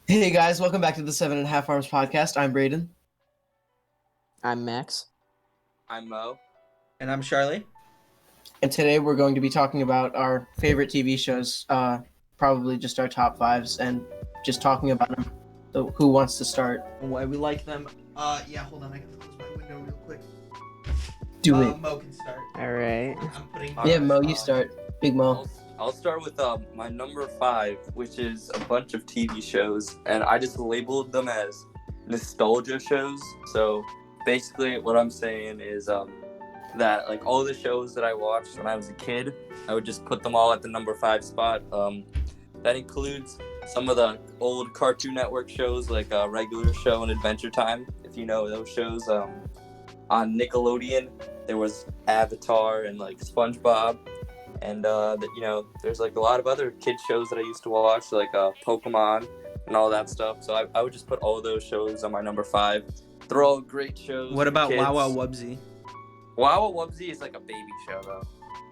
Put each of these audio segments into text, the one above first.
Hey guys, welcome back to the Seven and a Half Arms podcast. I'm Braden. I'm Max. I'm Mo. And I'm Charlie. And today we're going to be talking about our favorite TV shows, probably just our top fives, and just talking about them. So who wants to start? Why we like them. Yeah, hold on, I gotta close my window real quick. Do it. Mo can start. Alright. I'm putting Yeah, Mo, you start. Big Mo. I'll start with my number 5, which is a bunch of TV shows, and I just labeled them as nostalgia shows. So basically, what I'm saying is that like all the shows that I watched when I was a kid, I would just put them all at the number 5 spot. That includes some of the old Cartoon Network shows like Regular Show and Adventure Time, if you know those shows. On Nickelodeon, there was Avatar and like SpongeBob. And there's like a lot of other kid shows that I used to watch, like Pokemon and all that stuff. So I would just put all of those shows on my number 5. They're all great shows. What about kids. Wow Wow Wubsy? Wow Wow Wubsy is like a baby show though.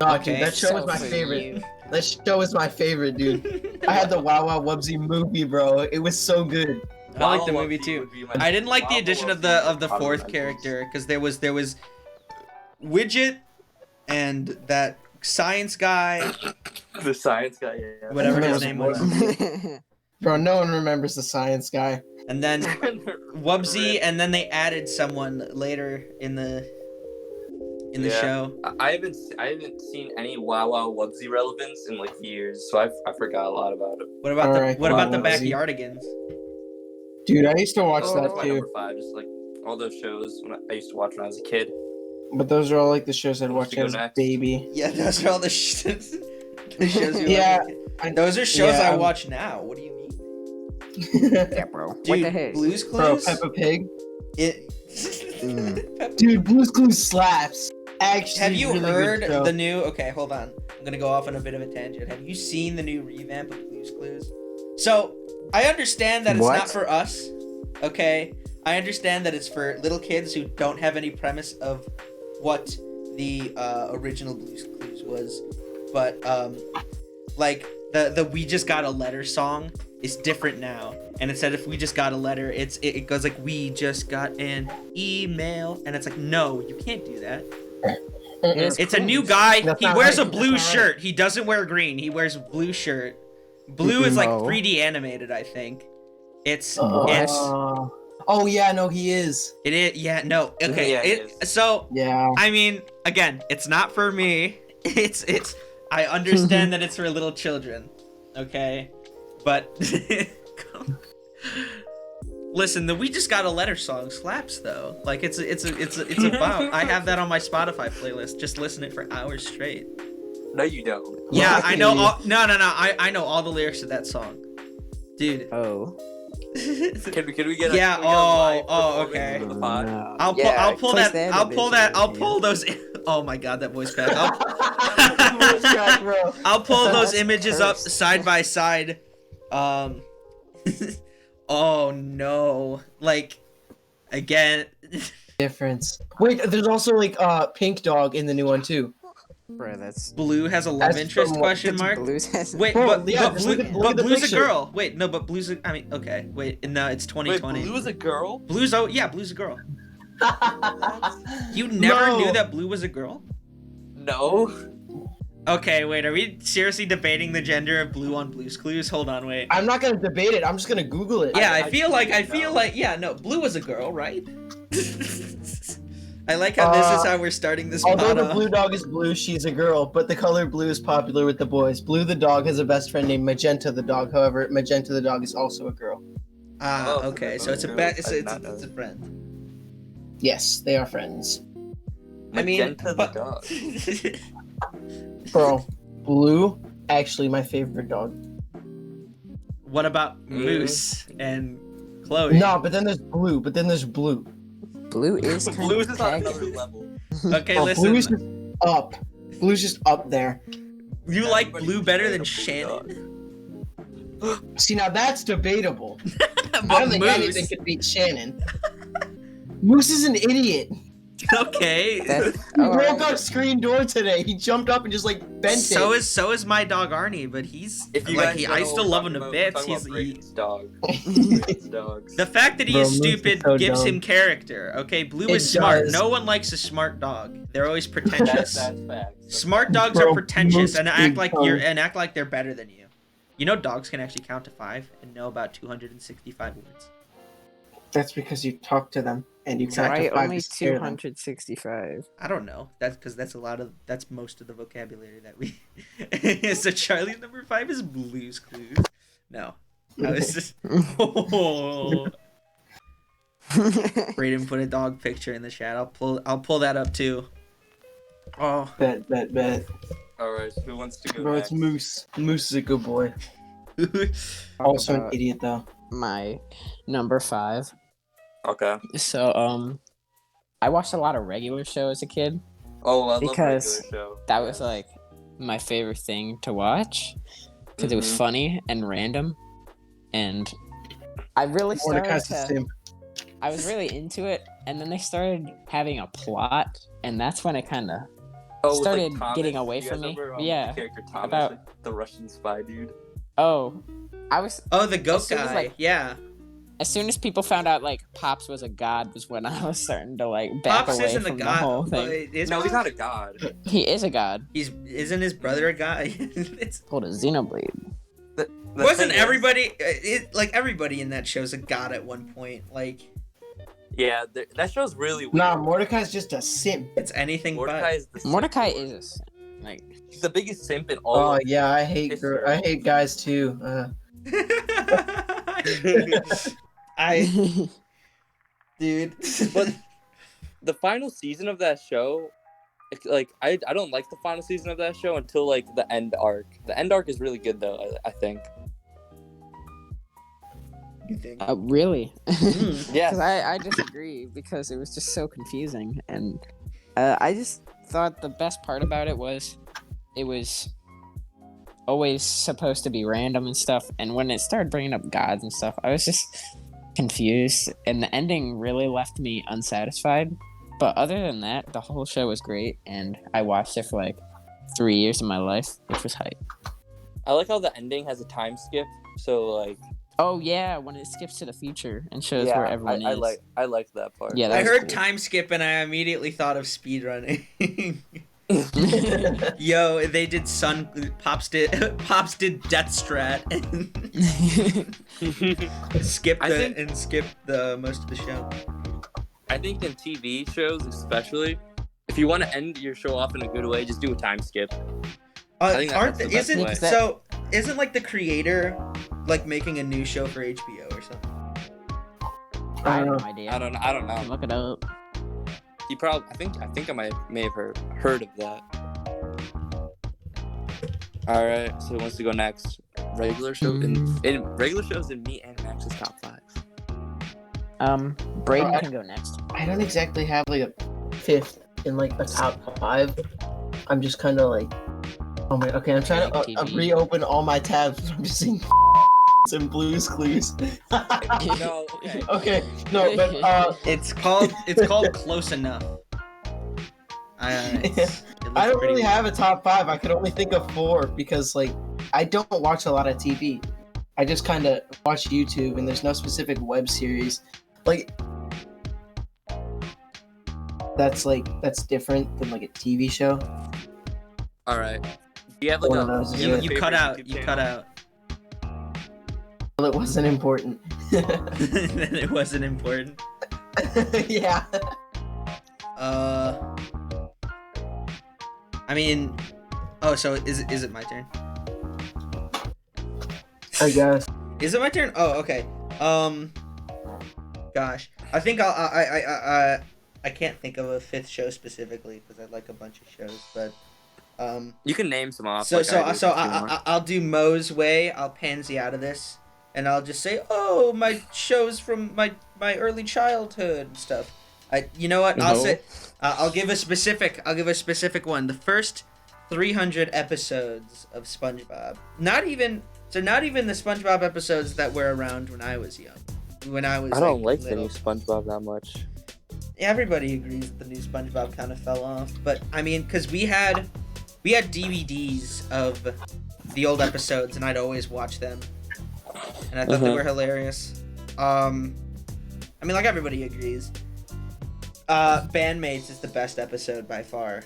Oh, Okay, dude, that show was my favorite. That show was my favorite, dude. I had the Wow Wow Wubsy movie, bro. It was so good. I like the Wow Wow movie Wubsy too. would be my- I didn't like the Wow addition Wow of Wubsy the is fourth my character because there was Widget and that science guy, The science guy, yeah. whatever That his was name was, Bro, no one remembers the science guy. and then Wubsy, and then they added someone later in the Yeah. show. I haven't seen any Wow Wow Wubsy relevance in like years, so I forgot a lot about it. What about Alright, what about the Wow Wubsy. Backyardigans? Dude, I used to watch Oh, that that's my too. number 5, just like all those shows I used to watch when I was a kid. But those are all like the shows I'd Who wants watch to go as a next? baby. Yeah, those are all the the shows you Yeah, like. Those are shows yeah, I watch now. What do you mean? Yeah, bro. What Dude, the heck? Blue's Bro, Clues? Peppa Pig. It... Dude, Blue's Clues slaps. Actually, Have you really good heard show. the new... Okay, hold on. I'm gonna go off on a bit of a tangent. Have you seen the new revamp of Blue's Clues? So, I understand that it's What? not for us, okay? I understand that it's for little kids who don't have any premise of what the original Blue's Clues was. But, like, the We Just Got a Letter song is different now. And instead of We Just Got a Letter, it goes like, We just got an email. And it's like, no, you can't do that. Mm-mm. It's a new guy. That's He not wears right. a blue That's not right. shirt. He doesn't wear green. He wears a blue shirt. Blue is like No. 3D animated, I think. It's Oh yeah, no, he is. it is yeah, no. Okay. Yeah, it is. So Yeah. I mean, again, it's not for me. It's I understand that it's for little children. Okay? But listen, the We Just Got a Letter song slaps though. Like it's a bomb. I have that on my Spotify playlist. Just listen it for hours straight. No, you don't. Yeah, I know Lucky. all no. I know all the lyrics to that song. Dude. Oh. Can we get a Yeah, can we get a live oh, performance okay. of the pod? No. I'll pull Yeah, I'll pull place that the I'll pull animation that I'll right pull here. those oh my god, that voice crack. Voice crack, bro. I'll pull those That's images up cursed. side by side. Oh no. Like again Difference. Wait, there's also like Pink Dog in the new one too. Bro, that's Blue has a love That's interest from- question mark. Blues has. Wait, Bro, but, yeah, but, just Blue, look but at the Blue's a picture. girl. Wait, no, but Blue's a, I mean, okay. Wait, no, it's Wait, 2020. Blue is a girl? Blue's Blue's a girl. You never No. knew that Blue was a girl? No. Okay, wait, are we seriously debating the gender of Blue on Blue's Clues? Hold on, wait. I'm not gonna debate it. I'm just gonna Google it. Yeah, I I feel know. like, yeah, no, Blue was a girl, right? I like how this is how we're starting this Although pod the off. blue dog is blue, she's a girl, but the color blue is popular with the boys. Blue the dog has a best friend named Magenta the dog. However, Magenta the dog is also a girl. Ah, Oh, okay, so okay. it's a I it's did not know it's a that. friend. Yes, they are friends. I mean, Magenta the but dog. Bro, Blue, actually my favorite dog. what about Moose and Chloe? No, but then there's Blue. Blue is kind Blue of is on another tacky. level. Okay, Oh, Blue is listen. just up. Blue's just up there. You like Everybody's Blue better than afraid of Blue Shannon? See, now that's debatable. I But don't think Moose. anything could beat Shannon. Moose is an idiot. Okay. He Oh, broke alright. our screen door today. He jumped up and just like bent So it. is my dog Arnie, but he's If you like guys don't I know still what love we're him to talking about, bits. we're He's talking about he, Brayden's dog. Brayden's dogs. the fact that he Bro, is Moose is stupid so gives dumb. him character. Okay, Blue It is smart. does. No one likes a smart dog. They're always That's pretentious. facts. Smart dogs Bro, are pretentious Moose and is act like dumb. they're better than you. You know dogs can actually count to 5 and know about 265 words. That's because you talk to them and you count Why to 5 only to scare them. 265? I don't know. That's because that's most of the vocabulary that we. So Charlie's number 5 is Blue's Clues. No, I was just. Oh. Brayden put a dog picture in the chat. I'll pull that up too. Oh. Bet. Alright, so who wants to go Bro, next? it's Moose. Moose is a good boy. Also an About idiot though. my number 5. Okay. So, I watched a lot of regular show as a kid. Oh, I love Because regular show. That was like my favorite thing to watch because it was Mhm. funny and random, and I really started Mordecai's the to. same. I was really into it, and then they started having a plot, and that's when it kind of Oh, with, started like, Thomas. getting away You from guys me. remember, Yeah, the character Thomas, about- like, the Russian spy dude. oh, I was Oh, the goat As soon as, guy. like- Yeah. as soon as people found out like Pops was a god was when I was starting to like back Pops away isn't a from the god. whole but thing. is No, he's Pops? not a god. He is a god. Isn't his brother a guy? It's Called a Xenoblade. The wasn't thing is- everybody like everybody in that show's a god at one point. Like Yeah, that show's really weird. Nah, Mordecai's just a simp. it's anything Mordecai is the Mordecai simp. is a sin. Like He's the biggest simp in all. Oh of yeah, I hate history. I hate guys too. but. I dude. But the final season of that show, like I don't like the final season of that show until like the end arc. The end arc is really good though. I think. You think? really? Yeah. Because I disagree because it was just so confusing, and I just thought the best part about it was always supposed to be random and stuff, and when it started bringing up gods and stuff, I was just confused, and the ending really left me unsatisfied. But other than that, the whole show was great, and I watched it for like 3 years of my life, which was hype. I like how the ending has a time skip. So like. Oh yeah, when it skips to the future and shows Yeah, where everyone I is. I like that part. Yeah, that I was heard cool. time skip and I immediately thought of speed running. Yo, they did Pops did Death Strat and skip the most of the show. I think in TV shows especially, if you want to end your show off in a good way, just do a time skip. I think Aren't that's the best isn't way. so isn't like the creator like making a new show for HBO or something? I have I no don't idea. I don't know. Look it up. He probably. I think I may have heard of that. All right. So who wants to go next? Regular show in regular shows in me and Max's top 5. Braden I- can go next. I don't exactly have like a fifth in like the top 5. I'm just kind of like, oh my. Okay, I'm trying to TV. reopen all my tabs. I'm just seeing and Blue's Clues. No. Okay. Okay, no, but It's called Close Enough. It looks I don't pretty really weird. have a top 5. I could only think of 4 because like I don't watch a lot of TV. I just kind of watch YouTube, and there's no specific web series. Like that's different than like a TV show. All right. Do you have like One of a? those, do you have a You favorite cut out. YouTube You channel? cut out. Well, it wasn't important. Then it wasn't important. Yeah. I mean, oh, so is it my turn? I guess. Is it my turn? Oh, okay. Gosh, I think I can't think of a 5th show specifically because I like a bunch of shows, but You can name some off. so like I do, so if you want. I'll do Moe's way. I'll pansy out of this, and I'll just say, oh, my shows from my early childhood and stuff. You know what? I'll No. say I'll give a specific one. The first 300 episodes of SpongeBob. Not even the SpongeBob episodes that were around when I was young. When I was I don't like the little. new SpongeBob that much. everybody agrees that the new SpongeBob kind of fell off. But I mean, because we had DVDs of the old episodes, and I'd always watch them, and I thought they were hilarious. I mean, like everybody agrees. Bandmates is the best episode by far.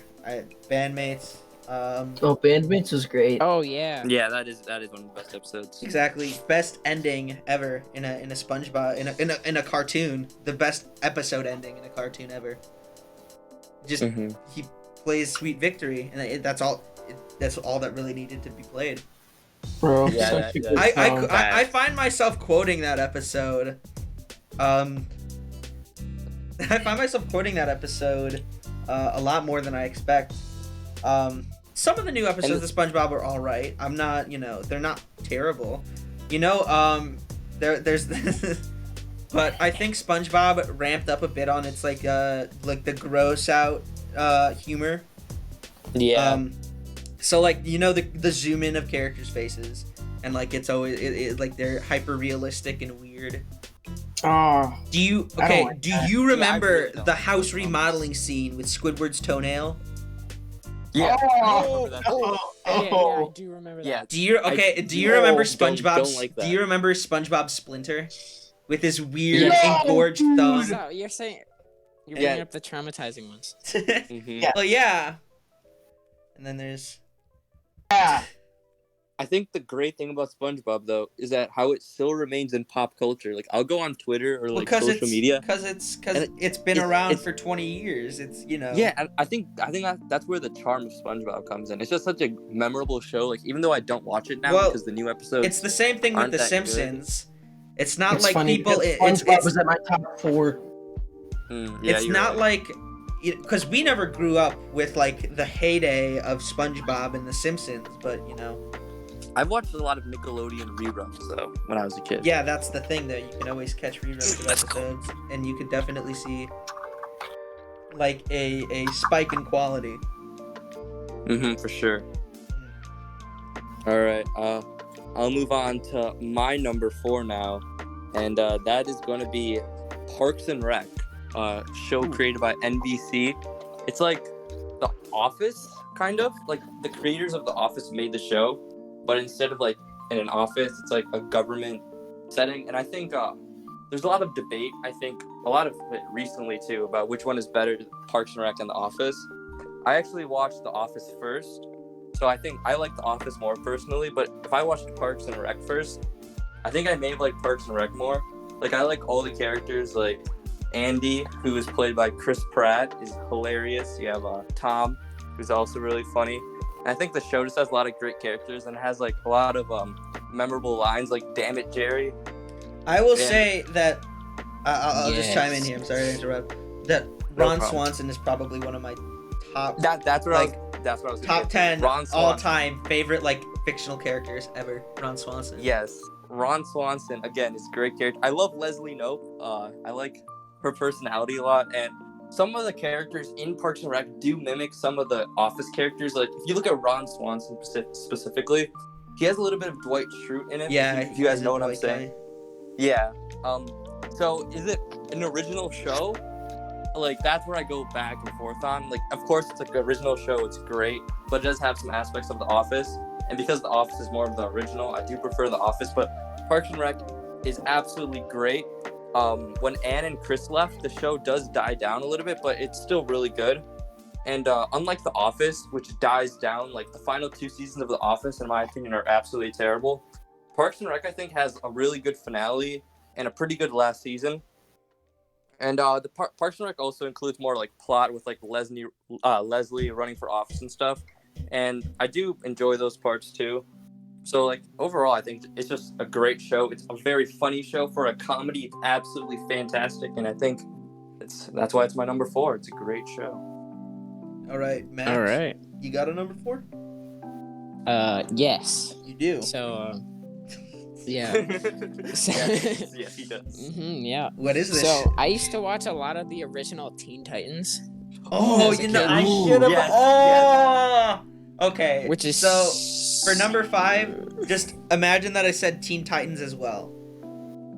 Bandmates. Oh, Bandmates was great. Oh yeah. Yeah, that is one of the best episodes. Exactly, best ending ever in a SpongeBob in a cartoon. The best episode ending in a cartoon ever. Just he plays Sweet Victory, and that's all. That's all that really needed to be played. Bro, Yeah, such a that- good song. I find myself quoting that episode. I find myself quoting that episode a lot more than I expect. Some of the new episodes of SpongeBob are all right. I'm not, they're not terrible. There's but I think SpongeBob ramped up a bit on its like the gross out humor. Yeah. So like the zoom in of characters' faces, and like it's always like they're hyper realistic and weird. Oh, Do you I don't like do that. you Yeah, I remember really don't the like house those remodeling scene with Squidward's toenail? yeah. Oh, I remember that. Yeah, I do remember that. Yeah. Do you I- do you remember don't SpongeBob's like that. Do you remember SpongeBob Splinter with his weird Yeah, engorged thumb? So you're saying you're Yeah. bringing up the traumatizing ones. Mhm. Yeah. Well, yeah. And then there's yeah. I think the great thing about SpongeBob though is that how it still remains in pop culture. Like I'll go on Twitter or like social media. because And it's been it's- around it's- for 20 years. It's Yeah, and I think that's where the charm of SpongeBob comes in. It's just such a memorable show. Like even though I don't watch it now Well, because the new episodes. It's the same thing with aren't The that good. Simpsons. It's not It's like funny people. because SpongeBob was at my top 4. Yeah, It's you're not right. like because we never grew up with like the heyday of SpongeBob and The Simpsons, but I've watched a lot of Nickelodeon reruns though when I was a kid. yeah, that's the thing though. You can always catch reruns of episodes, and you could definitely see like a spike in quality. For sure. All right. I'll move on to my number 4 now, and that is going to be Parks and Rec, show created by NBC. It's like The Office, kind of like the creators of The Office made the show, but instead of like in an office, it's like a government setting. And I think there's a lot of debate. I think a lot of it recently too about which one is better, Parks and Rec and The Office. I actually watched The Office first. So I think I like The Office more personally, but if I watched Parks and Rec first, I think I may have liked Parks and Rec more. Like I like all the characters, like Andy, who is played by Chris Pratt, is hilarious. You have Tom, who's also really funny. And I think the show just has a lot of great characters and it has like a lot of memorable lines, like "Damn it, Jerry." I will Yeah. say that I'll just chime in Yes. here. I'm sorry to interrupt. That Ron problem. Swanson is probably one of my top That's what Like, that's what I was gonna top get to. 10 Ron all Swanson. time favorite like fictional characters ever. Ron Swanson. Yes, Ron Swanson again is a great character. I love Leslie Knope. I like her personality a lot, and some of the characters in Parks and Rec do mimic some of the Office characters. Like if you look at Ron Swanson specifically, he has a little bit of Dwight Schrute in him. Yeah. if you guys he's know a what I'm white saying. guy. Yeah. So is it an original show? Like that's where I go back and forth on. Like of course it's like an original show, it's great, but it does have some aspects of The Office. And because The Office is more of the original, I do prefer The Office. But Parks and Rec is absolutely great. When Ann and Chris left, the show does die down a little bit, but it's still really good. And unlike The Office, which dies down, like the final 2 seasons of The Office, in my opinion, are absolutely terrible. Parks and Rec, I think, has a really good finale and a pretty good last season. And the Parks and Rec also includes more like plot with like Leslie running for office and stuff. And I do enjoy those parts too. So like overall, I think it's just a great show. It's a very funny show for a comedy. It's absolutely fantastic, and I think that's why it's my number 4. It's a great show. All right, Max. All right. You got a number 4? Yes. You do. So, yeah. yes, he does. Yeah. What is this? So I used to watch a lot of the original Teen Titans, oh, as a you know, kid. I Ooh, should have. yes, Oh. Okay. which is so for number 5. Just imagine that I said Teen Titans as well.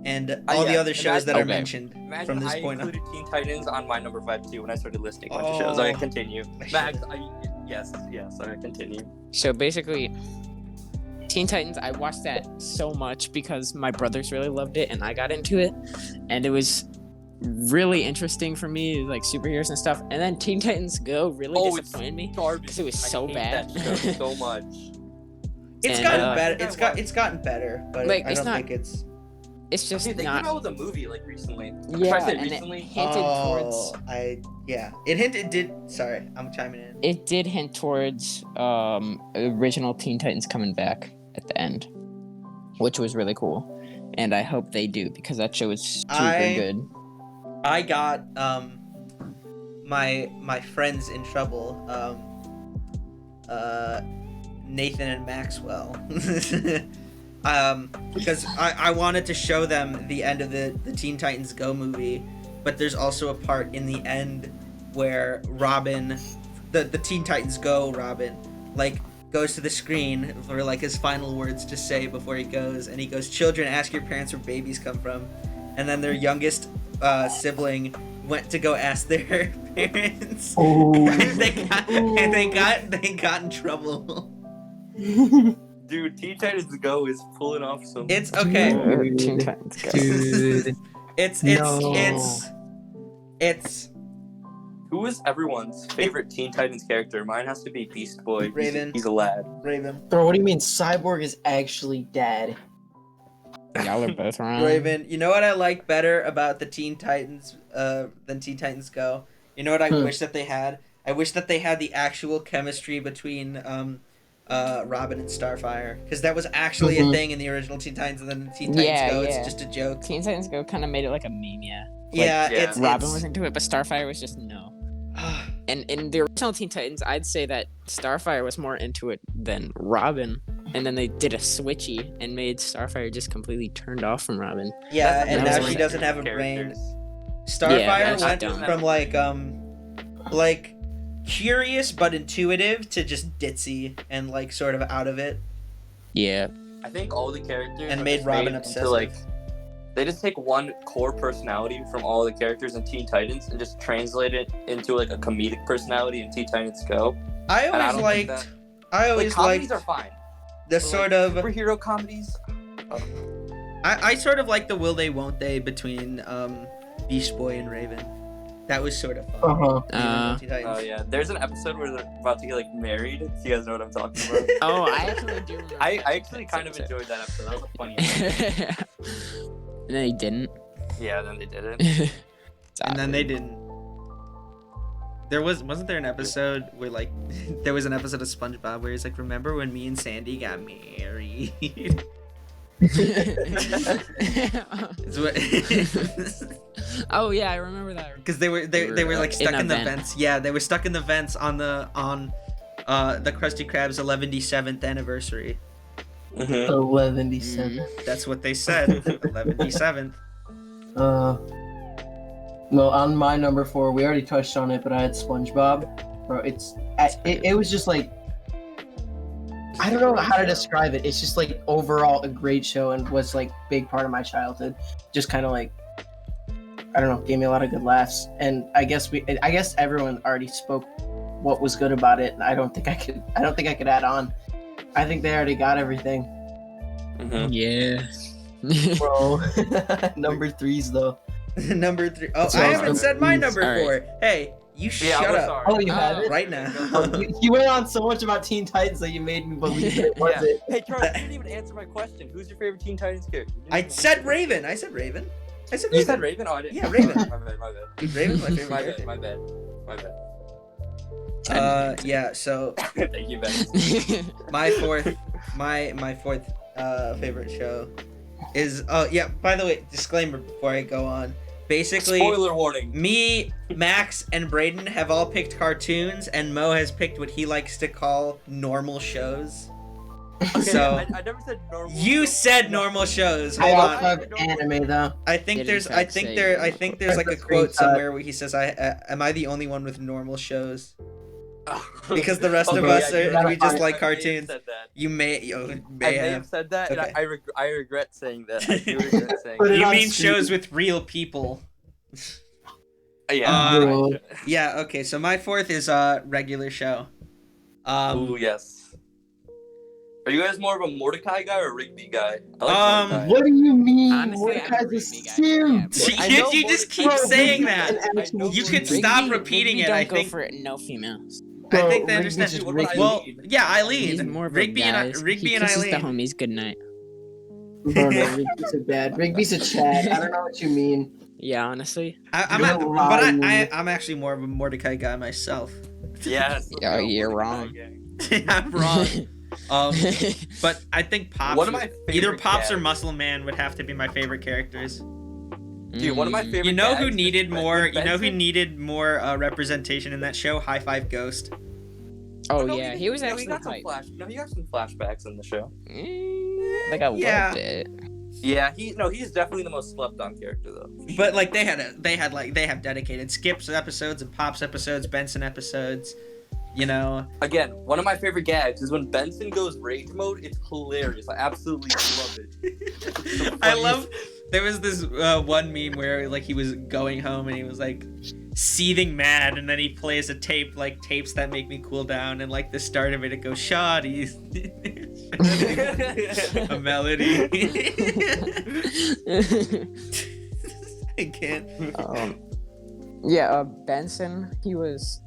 and all the yeah, other shows that are okay. mentioned Imagine from this I point on. included Teen Titans on my number 5 too when I started listing a bunch of shows. Okay, Oh. continue. Max, yes, okay, continue. So basically, Teen Titans, I watched that so much because my brothers really loved it and I got into it. And it was really interesting for me, like superheroes and stuff. And then Teen Titans Go really It's disappointed me. garbage. 'Cause it was I so hate bad. that show so much. It's And, gotten uh, better. It's gotten better, but Like, I it's don't not- think it's. It's just Dude, they came not. out with a movie like recently. Yeah, Should I say and recently? it hinted towards. It hinted. Did sorry, I'm chiming in. It did hint towards original Teen Titans coming back at the end, which was really cool. And I hope they do because that show is super good. I got my friends in trouble. Nathan and Maxwell. Because I wanted to show them the end of the Teen Titans Go movie, but there's also a part in the end where Robin, the Teen Titans Go Robin, like goes to the screen for like his final words to say before he goes, and he goes, "Children, ask your parents where babies come from," and then their youngest sibling went to go ask their parents. Oh. they got in trouble. Dude, Teen Titans Go is pulling off some. It's okay. Teen Titans Go. Dude. It's Who is everyone's favorite Teen Titans character? Mine has to be Beast Boy. Raven. He's a lad. Raven. Bro, what do you mean Cyborg is actually dead? Y'all are both wrong. Raven. You know what I like better about the Teen Titans than Teen Titans Go? You know what I wish that they had? I wish that they had the actual chemistry between Robin and Starfire, because that was actually a thing in the original Teen Titans, and then in Teen Titans Go, it's just a joke. Teen Titans Go kind of made it like a meme, yeah. Yeah, yeah. it's Robin was into it, but Starfire was just no. And in the original Teen Titans, I'd say that Starfire was more into it than Robin. And then they did a switchy and made Starfire just completely turned off from Robin. Yeah, and That now was she one doesn't have a brain. Characters. Starfire Yeah, went dumb. from like curious but intuitive to just ditzy and like sort of out of it. Yeah. I think all the characters And are made just Robin into, obsessive. like, they just take one core personality from all the characters in Teen Titans and just translate it into like a comedic personality in Teen Titans Go. I And I always don't think liked. that- I Like, always comedies liked are fine. the but, sort like, of. superhero comedies. I sort of like the will they won't they between Beast Boy and Raven. That was sort of fun. Uh-huh. Uh, Teen Titans. Oh yeah, there's an episode where they're about to get like married. If you guys know what I'm talking about. Oh, I actually do remember. I that actually kind of episode. enjoyed that episode. That was a funny episode. And then he didn't. Yeah, then they did it. It's And then they awkward. didn't. There wasn't there an episode where like there was an episode of SpongeBob where he's like, remember when me and Sandy got married? It's what- Oh yeah, I remember that. Because they were like in stuck a in the vent. vents. Yeah, they were stuck in the vents on the Krusty Krab's 77th anniversary. Mhm. 11-7. That's what they said. 11th. Well, on my number 4, we already touched on it, but I had SpongeBob. Bro, it was just like, I don't know how to describe it. It's just like overall a great show and was like big part of my childhood. Just kind of like, I don't know, gave me a lot of good laughs. And I guess everyone already spoke what was good about it. And I don't think I could add on. I think they already got everything. Mhm. Yeah. Bro, number 3's though. Number 3. Oh, So I I was haven't gonna- said my number All 4. Hey, you Yeah, shut we're up sorry. Oh, you have it? right now. You went on so much about Teen Titans that you made me believe it was Yeah. it. Hey, Charles, you didn't even answer my question. Who's your favorite Teen Titans character? You didn't I even- said Raven. I said Raven. You said Raven? Oh, I didn't. Yeah, Raven. My bad. My bad. Raven's my favorite My character. bad. My bad. My bad. Yeah, so Thank you, Ben. my fourth favorite show is yeah, by the way, disclaimer before I go on. Basically, Spoiler warning. me, Max, and Braden have all picked cartoons, and Mo has picked what he likes to call normal shows. Okay, So I never said normal. you show. said normal shows. I Hold also on. have anime though. I think Did there's in I fact think say there I normal think there's like a That's a quote screenshot. somewhere where he says am I the only one with normal shows? Because the rest of Okay, us yeah, are you we just gotta like I may have cartoons. said that. You may I may have have. said that, Okay. and I regret saying that. I do regret saying Put that. it You on mean stream. shows with real people? Yeah. Bro. Yeah. Okay. So my fourth is regular show. Ooh, yes. Are you guys more of a Mordecai guy or Rigby guy? I like Mordecai. What do you mean? Honestly, I'm a Mordecai's a Rigby guy. simp. I you know you just Mordecai- keep Bro, saying Rigby's that. an actual know You could simp. stop repeating Rigby it. don't I go think. for no females. I Bro, think they Rigby's understand. just What about Rigby. Well, Eileen? yeah, Eileen. He's more of Rigby a guys. and Rigby he and kisses the Eileen. homies goodnight. Bro, no, Rigby's a bad. Rigby's a Chad. I don't know what you mean. Yeah, honestly. I'm You're at, but lying. I'm actually more of a Mordecai guy myself. Yes. Yeah, let's go, you're Mordecai wrong. gang. I'm wrong. But I think Pops. One of my either favorite Pops or gags- Muscle Man would have to be my favorite characters. Dude, one of my favorite. You know who gags needed is more? with You know who Benson. needed more representation in that show? High Five Ghost. Oh No, yeah, he was no, actually he got some hype. he got some flashbacks in the show. Like a Yeah. little bit. Yeah, he's definitely the most slept on character though. But like they have dedicated Skips episodes and Pops episodes, Benson episodes. You know. Again, one of my favorite gags is when Benson goes rage mode. It's hilarious. I absolutely love it. It's the I funniest- love. There was this one meme where like he was going home and he was like seething mad, and then he plays a tape like tapes that make me cool down, and like the start of it, it goes shoddy, a melody. I can't. Yeah, Benson, he was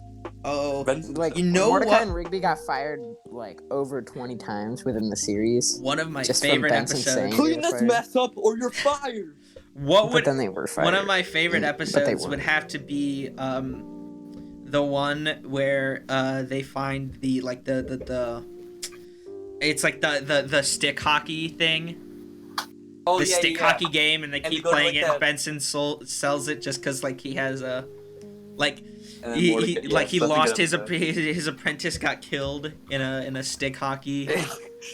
Oh, Benson, like, You know Mordecai what? and Rigby got fired like over 20 times within the series. one of my Just from favorite Benson episodes. saying- clean this mess up or you're fired. What But would then they were fired. one of my favorite But they episodes would weren't. have to be the one where they find the like the it's like the stick hockey thing. Oh The yeah, stick yeah. hockey game, and they And keep they go to, playing like, it, and the- Benson sells it just because like he has a like And then he Mordecai- yeah, like he that's a good lost his episode. his apprentice got killed in a stick hockey Dude,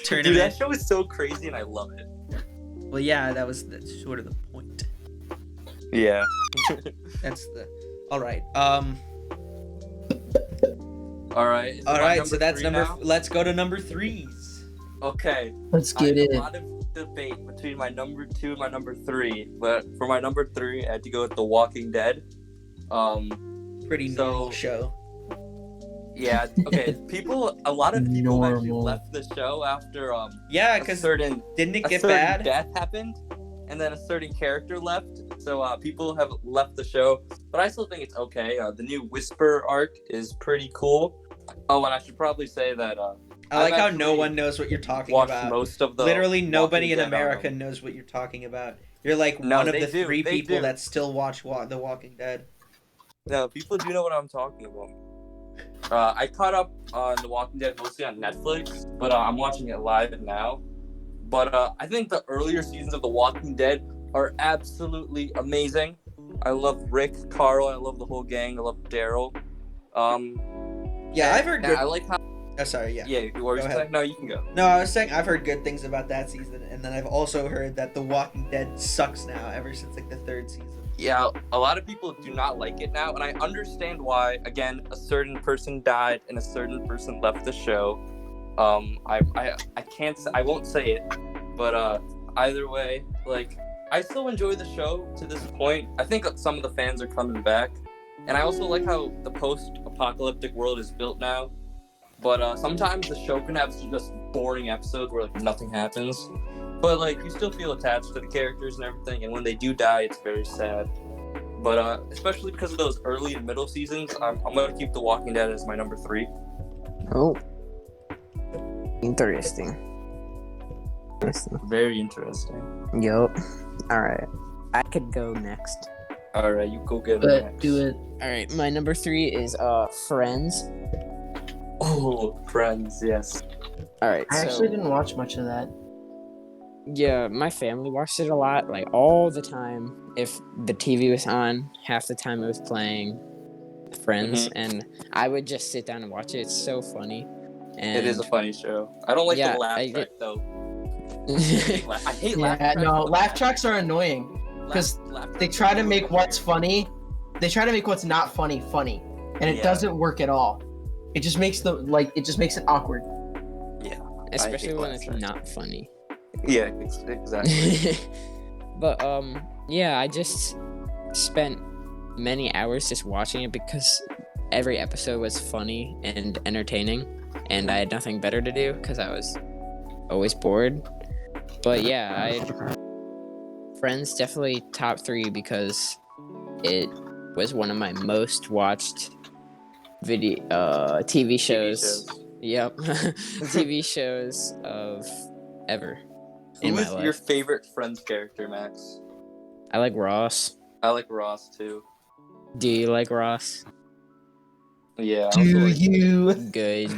tournament. that show is so crazy and I love it. Well, yeah, that's sort of the point. Yeah. That's the all right. All right. is it All my right. So that's three number. now? Let's go to number 3s. Okay. Let's I get had it. a lot of debate between my number 2 and my number 3, but for my number 3, I had to go with The Walking Dead. Pretty So- normal show. Yeah. Okay. A lot of people actually Normal. left the show after Yeah, a because certain didn't it a get certain bad? death happened, and then a certain character left. So people have left the show, but I still think it's okay. The new Whisper arc is pretty cool. Oh, and I should probably say that I like I've how no actually one knows what you're talking watched about. most of the Literally nobody Walking in Dead, America knows what you're talking about. You're like No, one of they the do, 3 they people do. that still watch The Walking Dead. No, people do know what I'm talking about. I caught up on The Walking Dead mostly on Netflix, but I'm watching it live now. But I think the earlier seasons of The Walking Dead are absolutely amazing. I love Rick, Carl, I love the whole gang. I love Daryl. Yeah, I've heard and good. I like how. Oh, sorry. Yeah. Yeah, you were Go ahead. saying? No, you can go. No, I was saying I've heard good things about that season, and then I've also heard that The Walking Dead sucks now ever since like the 3rd season. Yeah, a lot of people do not like it now, and I understand why. Again, a certain person died and a certain person left the show. I can't. I won't say it, but either way, like I still enjoy the show to this point. I think some of the fans are coming back, and I also like how the post-apocalyptic world is built now. But sometimes the show can have just boring episodes where like nothing happens. But like you still feel attached to the characters and everything, and when they do die, it's very sad. But especially because of those early and middle seasons, I'm gonna keep The Walking Dead as my number 3. Oh. Interesting. Very interesting. Yup. Alright. I could go next. All right, you go get it. But next. do it. Alright, my number 3 is Friends. Oh, Friends, yes. Alright, I so actually didn't watch much of that. yeah, my family watched it a lot, like all the time. If the TV was on, half the time it was playing Friends, and I would just sit down and watch it. It's so funny. And It is a funny show. I don't like Yeah, the laugh I track though. I hate Yeah, laugh tracks. no, laugh tracks are annoying. 'cause They try to make what's funny. They try to make what's not funny funny, and it Yeah. doesn't work at all. It just makes it just makes it awkward. especially when Laugh it's Track. not funny. Yeah, exactly. But yeah, I just spent many hours just watching it because every episode was funny and entertaining, and I had nothing better to do because I was always bored. But yeah, Friends definitely top 3 because it was one of my most watched TV shows. Yep, TV shows of ever in Who my is life. your favorite Friends character, Max? I like Ross. I like Ross too. Do you like Ross? Yeah. I Do also like, you? Good.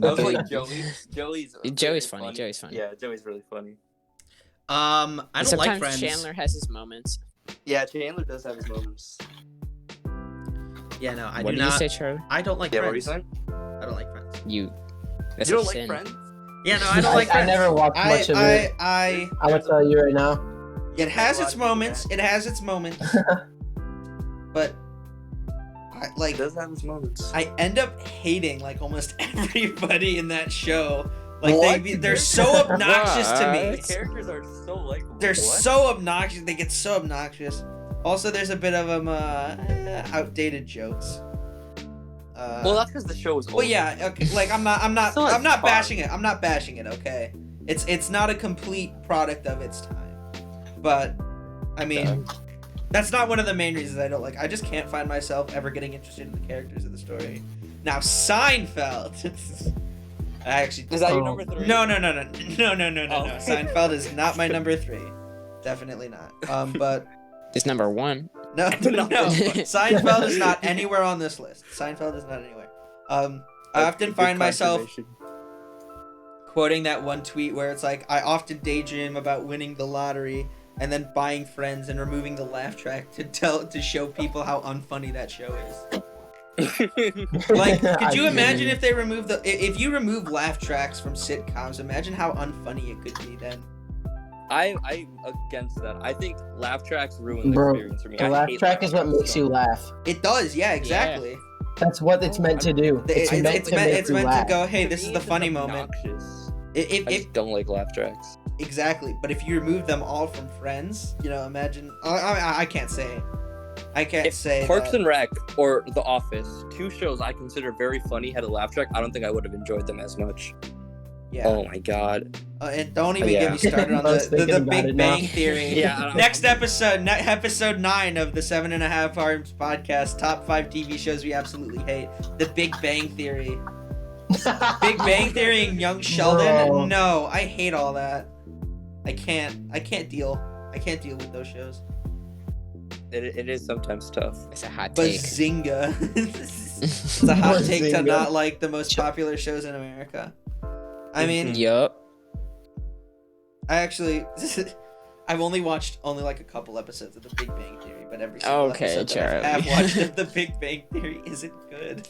I also Good. like Joey. Joey's Joey's very funny. Joey's funny. Yeah, Joey's really funny. I And don't sometimes like Friends. Chandler has his moments. Yeah, Chandler does have his moments. Yeah, no, I What do did not. you say, Charlie? I don't like Yeah, what were you Friends. saying? I don't like Friends. You. That's You a don't like sin. Friends? Yeah, no, I don't like I Friends. never watched much of it. I I'm gonna tell you right now. It has a lot its of moments. that. It has its moments. But It does have its moments. I end up hating like almost everybody in that show. Like What? they're so obnoxious to me. The characters are so likable. They're What? so obnoxious. They get so obnoxious. Also, there's a bit of outdated jokes. Well, that's because the show is old. Well, yeah. Okay. Like I'm not Still has fun. bashing it. I'm not bashing it. Okay. It's not a complete product of its time. But I mean, that's not one of the main reasons I don't like. I just can't find myself ever getting interested in the characters of the story. Now Seinfeld. I actually. Is that your Oh. number 3? No. No. Oh. Seinfeld is not my number 3. Definitely not. But It's number 1. no. Seinfeld is not anywhere on this list. Seinfeld is not anywhere. I often find myself quoting that one tweet where it's like, I often daydream about winning the lottery and then buying Friends and removing the laugh track to show people how unfunny that show is. Like, could you imagine if they remove if you remove laugh tracks from sitcoms? Imagine how unfunny it could be then. I'm against that. I think laugh tracks ruin the Bro, experience for me. the I laugh hate track is what tracks makes so you much. laugh. It does, yeah, exactly. That's what it's meant to do. It's meant to make It's you meant laugh. to go, hey, To this me, is the it's funny moment. obnoxious. If I just don't like laugh tracks. exactly, but if you remove them all from Friends, imagine. I can't say. I can't If say. Parks that. and Rec or The Office, 2 shows I consider very funny, had a laugh track, I don't think I would have enjoyed them as much. Yeah. Oh my god. And don't even Yeah. get me started on I was the thinking about Big it now. Bang Theory. Yeah, I don't- Next episode, episode 9 of the 7.5 Hours podcast, top 5 TV shows we absolutely hate. The Big Bang Theory. Big Bang Theory and Young Sheldon. Bro. No, I hate all that. I can't deal. I can't deal with those shows. It is sometimes tough. It's a hot take. Bazinga. It's a hot take to Bazinga. not like the most popular shows in America. I mean, Yup. I actually, I've only watched like a couple episodes of The Big Bang Theory, but every single Okay, episode that I have Charlie. watched of The Big Bang Theory isn't good.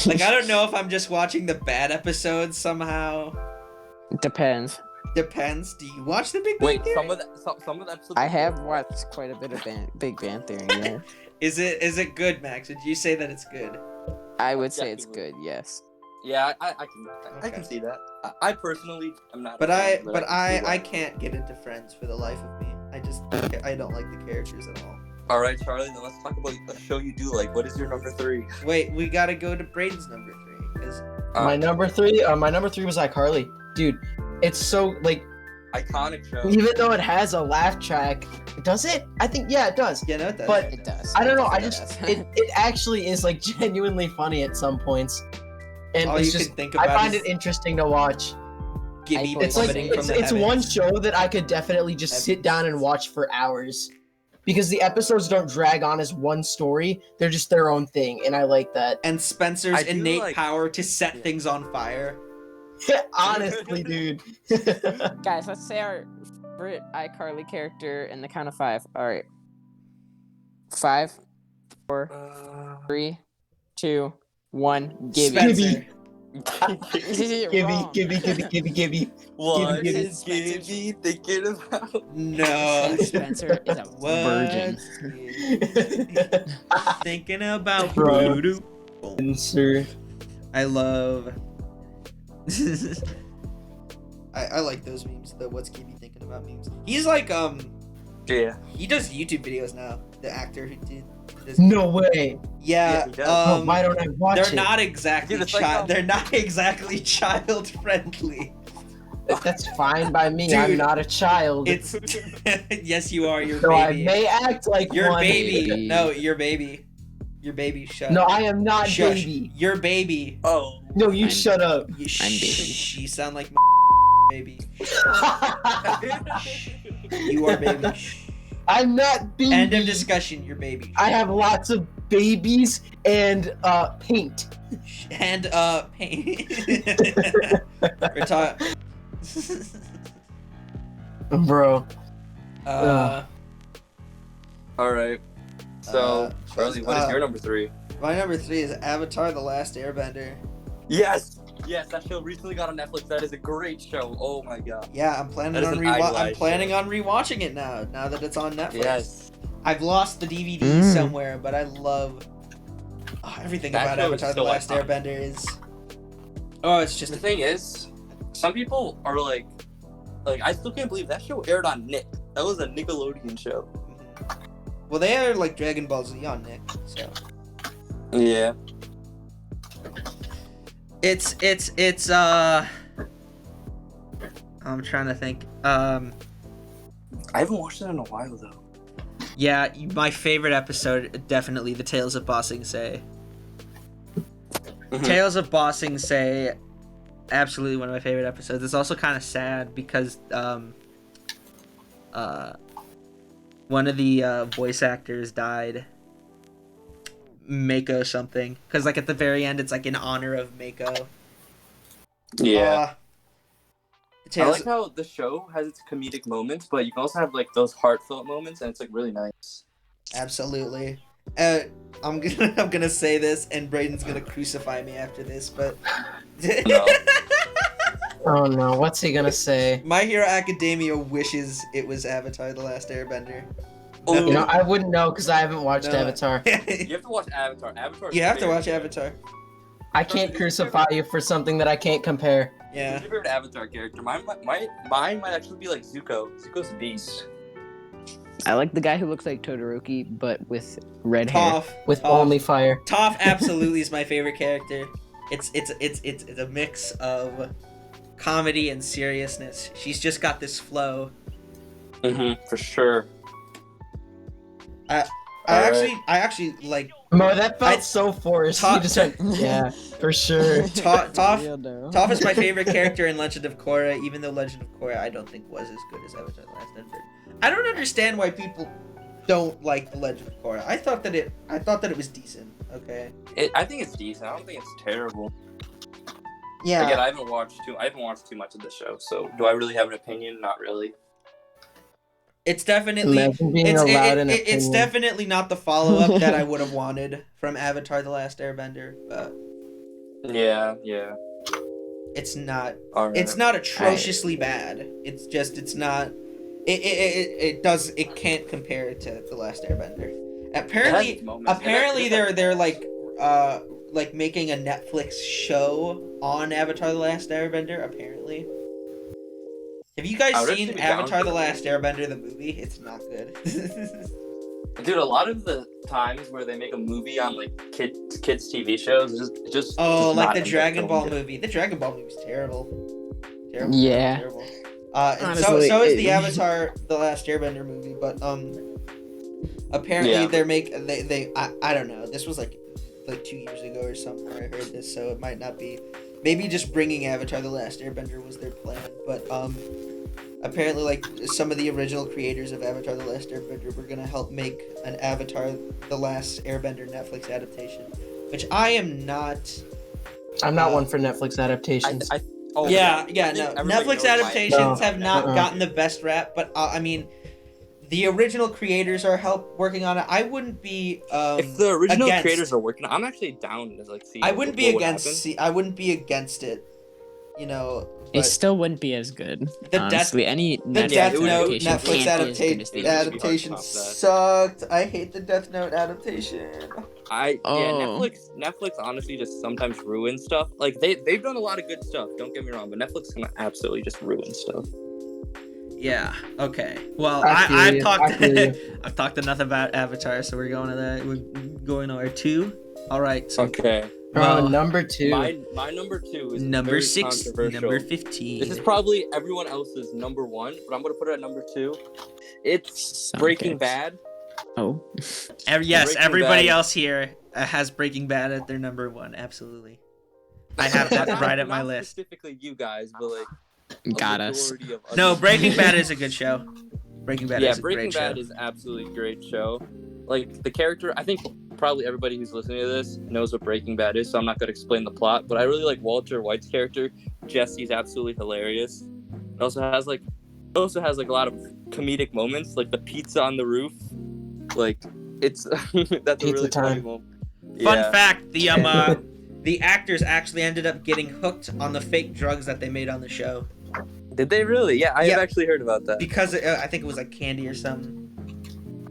Like, I don't know if I'm just watching the bad episodes somehow. Depends. Depends. Do you watch The Big Bang Wait, Theory? some of the episodes. I have watched quite a bit of Big Bang Theory. Yeah. Is it good, Max? Would you say that it's good? I would say it's Definitely. good. Yes. Yeah, I Okay. can see that. I personally am not. But a I fan, but can see I that. can't get into Friends for the life of me. I don't like the characters at all. All right, Charlie. Then let's talk about a show you do like. What is your number 3? Wait, we gotta go to Braden's number 3. 'Cause my number 3 was iCarly. Dude, it's so like, Iconic show. even though it has a laugh track, does it? I think yeah, it does. yeah, no, it does. But It does. I don't know. I It just does. it actually is like genuinely funny at some points, and all it's you just can think I about find is it interesting to watch. Gibby It's It's like plummeting from it's the one heavens. show that I could definitely just sit down and watch for hours, because the episodes don't drag on as one story. They're just their own thing, and I like that. And Spencer's I do innate like- power to set Yeah. things on fire. Honestly, dude. Guys, let's say our favorite iCarly character in the count of 5. All right. 5, 4, 3, 2, 1. Gibby. Spencer. Gibby, Wrong. Gibby. What Gibby. is Gibby thinking about? No. Spencer is a virgin. Thinking about Bro. voodoo. Spencer. I love I like those memes. The what's Kibi thinking about memes. He's like Yeah. he does YouTube videos now. The actor who did. Does No way. Yeah. Yeah, he does. Oh, why don't I watch They're it? not exactly Dude, it's like, they're not exactly child friendly. That's fine by me. Dude, I'm not a child. It's yes, you are. You're so I baby. may act like You're one. baby. No, you're baby. You're baby. Shut. No, I am not Shush. baby. You're baby. Oh. No, you I'm- shut up. You I'm baby. You sound like baby. You are baby. I'm not baby. End of discussion. You're baby. I have lots of babies and paint. And pain. We're talking. Bro. All right. So, Charlie, what is your number 3? My number 3 is Avatar: The Last Airbender. Yes. Yes, that show recently got on Netflix. That is a great show. Oh my god. Yeah, I'm planning That is on an idolized rewatching it now. Now that it's on Netflix. Yes. I've lost the DVD Mm. somewhere, but I love everything That about show is Avatar: The so Last iconic. Airbender is. Oh, it's just The thing is, some people are like, I still can't believe that show aired on Nick. That was a Nickelodeon show. Well, they are like Dragon Ball Z on Nick, so Yeah. it's I'm trying to think. I haven't watched it in a while though. Yeah, my favorite episode definitely the Tales of Ba Sing Se. Mhm. Tales of Ba Sing Se, absolutely one of my favorite episodes. It's also kind of sad because one of the voice actors died. Mako something, because like at the very end it's like in honor of Mako. Yeah. Uh, I Tales, like how the show has its comedic moments, but you can also have like those heartfelt moments, and it's like really nice. absolutely. I'm gonna say this, and Braden's gonna crucify me after this, but No. Oh no, what's he gonna say? My Hero Academia wishes it was Avatar: The Last Airbender. Oh, You know, I wouldn't know because I haven't watched No. Avatar. You have to watch Avatar. Avatar. You have to watch Avatar. I can't crucify you for something that I can't compare. Who's Yeah. your favorite Avatar character? Mine might actually be like Zuko. Zuko's a beast. I like the guy who looks like Todoroki, but with red hair. Toph. With Toph. only fire. Toph absolutely is my favorite character. It's a mix of comedy and seriousness. She's just got this flow. Mm-hmm. For sure. I Alright. actually like Mo, that felt I- so forced. Toph- You just went, yeah, for sure. Toph. Weirdo. Toph is my favorite character in Legend of Korra, even though Legend of Korra I don't think was as good as Avatar: The Last Airbender. I don't understand why people don't like the Legend of Korra. I thought that it was decent. Okay. I think it's decent. I don't think it's terrible. Yeah. Again, I haven't watched too much of the show, so do I really have an opinion? Not really. It's definitely Imagine being it's allowed an it's opinion. definitely not the follow up that I would have wanted from Avatar: The Last Airbender, but Yeah. it's not. All right. It's not atrociously bad. It's just it's not. It can't compare to The Last Airbender. It has Apparently, its moments. they're like making a Netflix show on Avatar: The Last Airbender. Apparently, have you guys I would seen actually be down Avatar: for The that. Last Airbender the movie? It's not good. Dude, a lot of the times where they make a movie on like kids TV shows, it's just Oh, just like not the end up Dragon Ball filmed. movie. The Dragon Ball movie's terrible. Terrible. Yeah. Terrible. And Honestly, so is it- the Avatar: The Last Airbender movie, but apparently Yeah. I don't know. This was like 2 years ago or something where I heard this, so it might not be. Maybe just bringing Avatar: The Last Airbender was their plan, but apparently like some of the original creators of Avatar: The Last Airbender were gonna help make an Avatar: The Last Airbender Netflix adaptation, which I am not. I'm not one for Netflix adaptations. Oh, Yeah, I think no. everybody Netflix knows why. adaptations No. have not Uh-uh. gotten the best rap, but I mean, the original creators are working on it. I wouldn't be. If the original against- creators are working, I'm actually down to like see. I wouldn't be what would against. happen. I wouldn't be against it. You know. It But still wouldn't be as good. The Honestly, any the Netflix Death it would- Note adaptation Netflix can't be as good as the adaptation- original. adaptation Top that. sucked. I hate the Death Note adaptation. Oh. Netflix honestly just sometimes ruins stuff. Like they've done a lot of good stuff, don't get me wrong, but Netflix can absolutely just ruin stuff. Yeah. Okay. Well, I feel I've you. talked. I feel you. I've talked enough about Avatar, so we're going to that. We're going to our 2. All right. So Okay. Well, number 2. My number 2 is number very 6, controversial. number 15. This is probably everyone else's number 1, but I'm gonna put it at number 2. It's Breaking X. Bad. Oh. Yes, Breaking everybody Bad. else here has Breaking Bad at their number 1. Absolutely. I have that Not- right at my not list. Specifically you guys, but like a Got us. majority of No, other- Breaking Bad is a good show. Breaking Bad yeah, is a Breaking great Bad show. is absolutely a great show. Like the character, I think probably everybody who's listening to this knows what Breaking Bad is, so I'm not going to explain the plot. But I really like Walter White's character. Jesse's absolutely hilarious. It also has like a lot of comedic moments, like the pizza on the roof. Like it's that's a Pizza really funny time. moment. Fun Yeah. fact: the actors actually ended up getting hooked on the fake drugs that they made on the show Did they really? Yeah, I Yeah. have actually heard about that. because I think it was like candy or something.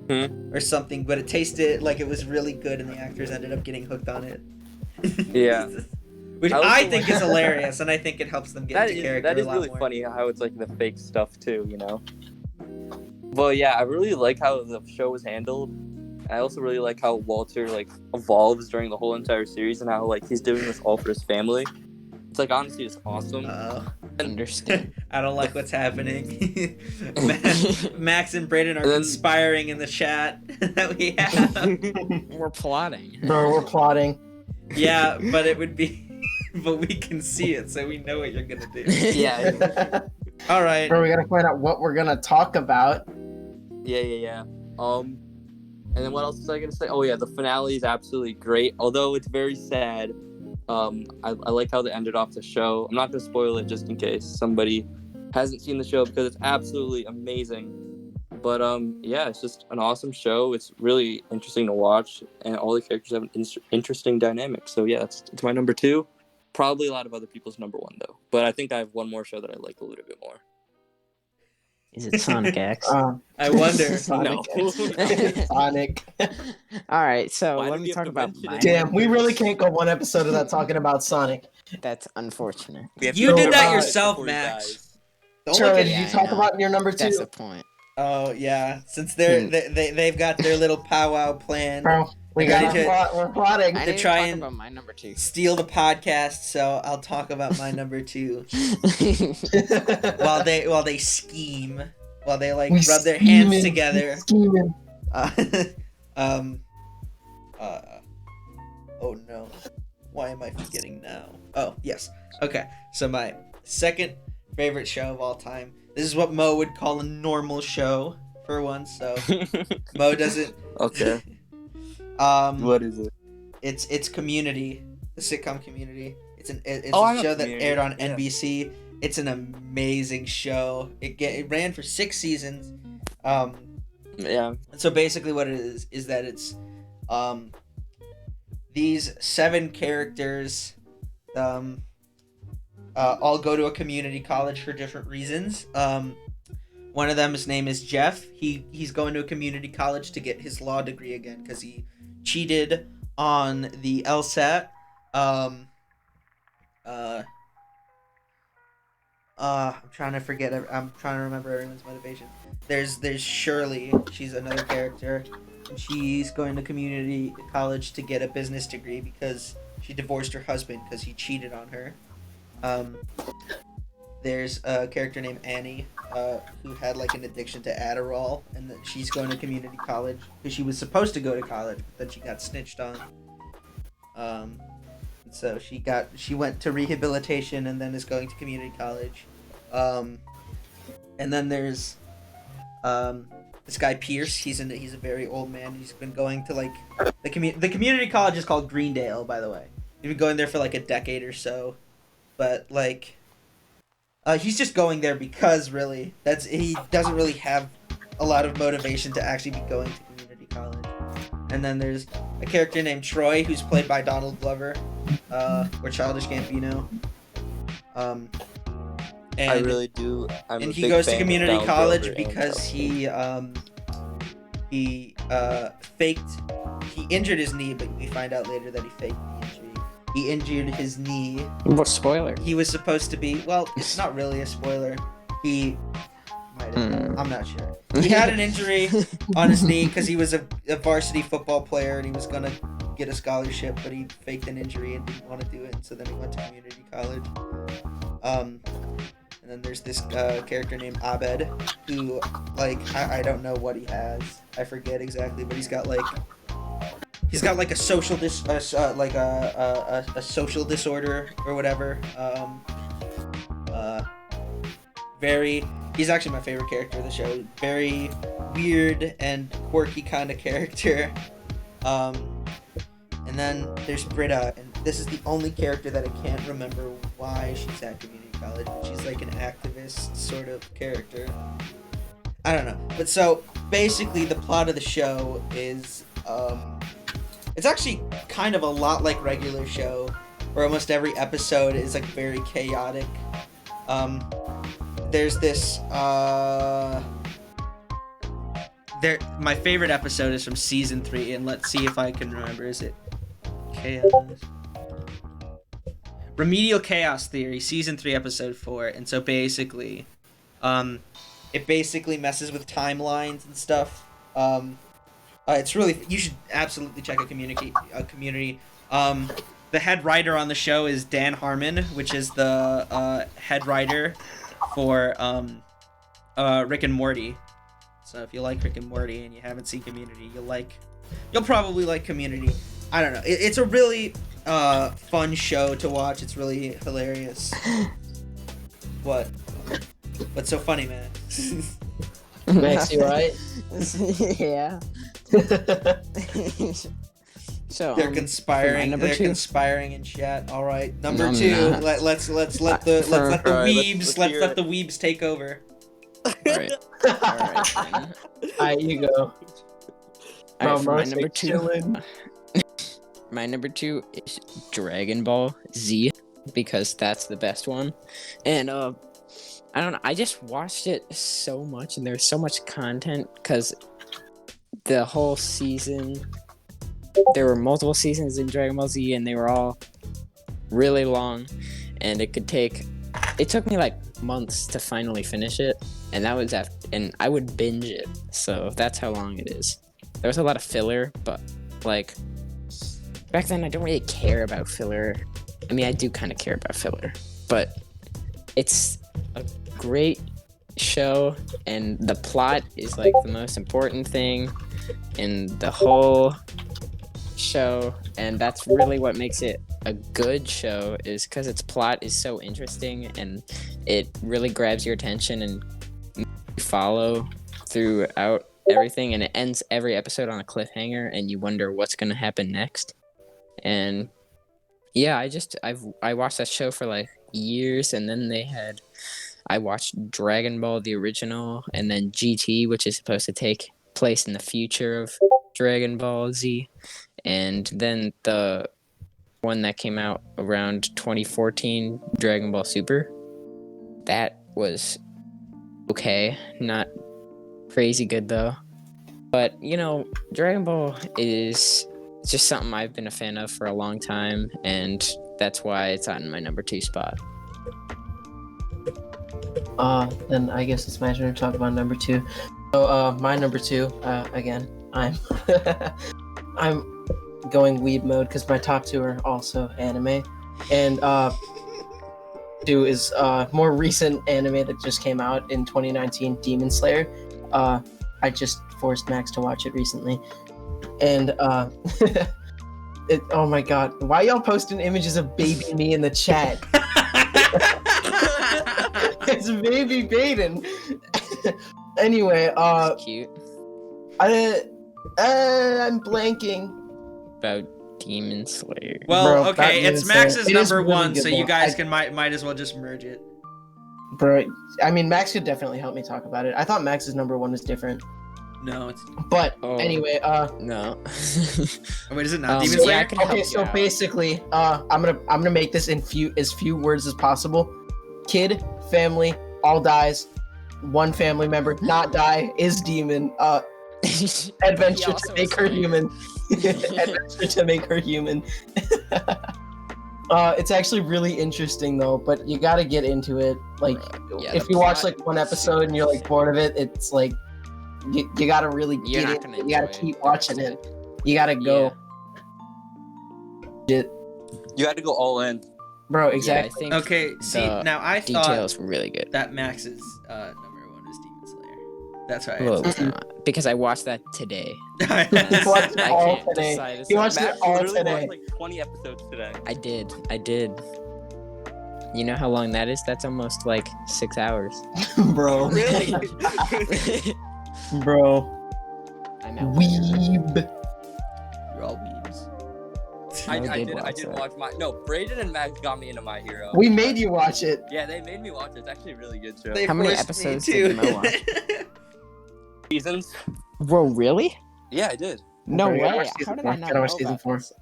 Hmm. Or something, but it tasted like it was really good, and the actors ended up getting hooked on it. Yeah. Which I also I think like- is hilarious, and I think it helps them get into character that is a lot really more. funny how it's like the fake stuff too, you know. But yeah, I really like how the show was handled. I also really like how Walter like evolves during the whole entire series and how like he's doing this all for his family. It's like honestly just awesome. Understand. I don't like what's happening. Max and Brayden are And then- conspiring in the chat that we have. We're plotting. Bro, we're plotting. Yeah, but it would be. But we can see it, so we know what you're gonna do. Yeah. All right. Bro, we gotta find out what we're gonna talk about. Yeah. And then what else was I gonna say? Oh yeah, the finale is absolutely great. Although it's very sad. I like how they ended off the show. I'm not gonna spoil it just in case somebody hasn't seen the show because it's absolutely amazing. But yeah, it's just an awesome show. It's really interesting to watch, and all the characters have an interesting dynamic. So yeah, it's my number 2. Probably a lot of other people's number 1 though. But I think I have one more show that I like a little bit more. Is it Sonic X? I wonder. Sonic. No. Sonic. All right, so Why let do me we have talk to about mention mine. it? Damn, we really can't go one episode without talking about Sonic. That's unfortunate. We have to You go did that about it yourself, before he Max. dies. Don't Charlie, look did at you I talk know. about your number 2? That's the point. Oh yeah, since they've got their little powwow plan, Bro, we Ready got to- plot. We're plotting. I To didn't try talk and- about my number 2. steal the podcast. So I'll talk about my number 2 while they scheme, while they like We rub their hands scheming, together. scheming. Um. Oh no. Why am I forgetting now? Oh yes. Okay. So my second favorite show of all time. This is what Mo would call a normal show for once. So Mo doesn't. Okay. What is it? It's Community, the sitcom Community. It's Oh, I a know show that Community, aired on yeah. NBC. It's an amazing show. It ran for 6 seasons. Yeah. So basically what it is that it's these 7 characters all go to a community college for different reasons. One of them, his name is Jeff. He's going to a community college to get his law degree again because he cheated on the LSAT. I'm trying to forget. I'm trying to remember everyone's motivation. There's Shirley. She's another character. And she's going to community college to get a business degree because she divorced her husband because he cheated on her. There's a character named Annie who had like an addiction to Adderall, and that she's going to community college because she was supposed to go to college, but then she got snitched on. So she went to rehabilitation and then is going to community college. And then there's this guy Pierce. He's a very old man. He's been going to like the community college is called Greendale, by the way. He's been going there for like a decade or so, but like he's just going there because really he doesn't really have a lot of motivation to actually be going to community college. And then there's a character named Troy who's played by Donald Glover, or Childish Gambino. And I really do. I'm and a he big goes to fan of community Donald college Glover and because Chelsea. he he injured his knee, but we find out later that he faked the injury. He injured his knee. What spoiler? He was supposed to be, well, it's not really a spoiler. He might have, I'm not sure. He had an injury on his knee because he was a varsity football player and he was gonna get a scholarship, but he faked an injury and didn't want to do it, and so then he went to community college. And then there's this character named Abed, who, like, I don't know what he has. I forget exactly, but he's got like a social a social disorder or whatever. He's actually my favorite character of the show. Very weird and quirky kind of character. And then there's Britta, and this is the only character that I can't remember why she's at community college, but she's like an activist sort of character. I don't know. But so basically the plot of the show is it's actually kind of a lot like regular show, where almost every episode is like very chaotic. There's this my favorite episode is from season 3, and let's see if I can remember. Is it Chaos? Remedial Chaos Theory, season 3, episode 4. And so basically, it basically messes with timelines and stuff. It's really, you should absolutely check out Community. The head writer on the show is Dan Harmon, which is the head writer for Rick and Morty. So if you like Rick and Morty and you haven't seen Community, you'll probably like Community. I don't know. It's a really fun show to watch. It's really hilarious. What? What's so funny, man? Max, you right? Yeah. So They're conspiring. number They're two. conspiring in chat. All right, number No, I'm 2. not. Let's let the weebs take over. Alright. Alright then. Alright, you go. Alright, for my Mark's, number like, 2. chilling. My number 2 is Dragon Ball Z, because that's the best one. And I don't know, I just watched it so much, and there's so much content, because the whole season, there were multiple seasons in Dragon Ball Z, and they were all really long, and it took me like months to finally finish it, and that was and I would binge it, so that's how long it is. There was a lot of filler, but like back then I don't really care about filler. I mean, I do kind of care about filler, but it's a great show, and the plot is like the most important thing in the whole show, and that's really what makes it a good show, is because its plot is so interesting and it really grabs your attention and you follow throughout everything, and it ends every episode on a cliffhanger and you wonder what's going to happen next. And yeah, I watched that show for like years, and then I watched Dragon Ball the original, and then GT, which is supposed to take place in the future of Dragon Ball Z, and then the one that came out around 2014, Dragon Ball Super. That was okay, not crazy good though. But Dragon Ball is just something I've been a fan of for a long time, and that's why it's on my number 2 spot. Then I guess it's my turn to talk about number 2. So, my number 2, again, I'm going weeb mode because my top 2 are also anime, and 2 is more recent anime that just came out in 2019, Demon Slayer. I just forced Max to watch it recently, and oh my god, why y'all posting images of baby me in the chat? It's baby Baden. Anyway, It's cute. I'm blanking. About Demon Slayer. Well, Bro, okay, that it's is, Max's it is number really 1, good so you though. guys might as well just merge it. Bro, I mean, Max could definitely help me talk about it. I thought Max's number 1 was different. No, it's But Oh. anyway, No. oh, wait, is it not Demon yeah, Slayer? I can help okay, you so out. basically, I'm gonna make this in as few words as possible. Kid, family, all dies. One family member not die is demon. Adventure to also make her explained- human. Adventure to make her human. It's actually really interesting though, but you gotta get into it. Like, Yeah, if the you watch plot like one is episode and you're like bored of it, it's like you gotta really You're get not it. gonna You gotta enjoy keep it. watching it. You gotta go, Yeah. You had to go all in. bro. Yeah, I Exactly. think Okay, see, the now I thought details were really good. that Max's number one was Demon Slayer. That's why I Well, had it's not, because I watched that today. He watched it I all can't today. decide He watched it Max all literally today. watched like 20 episodes today. I did. You know how long that is? That's almost like 6 hours. Bro. Really? Bro. I'm out. Weeb. You're all weebs. I did did watch that. watch my Braden and Max got me into My Hero. We made you watch it. Yeah, they made me watch it. It's actually a really good show. They How many forced me episodes to. did Mo watch? Seasons? Whoa, really? Yeah, I did. No Bro, you gotta way. watch season How did four. I not Gotta know watch season about four. this?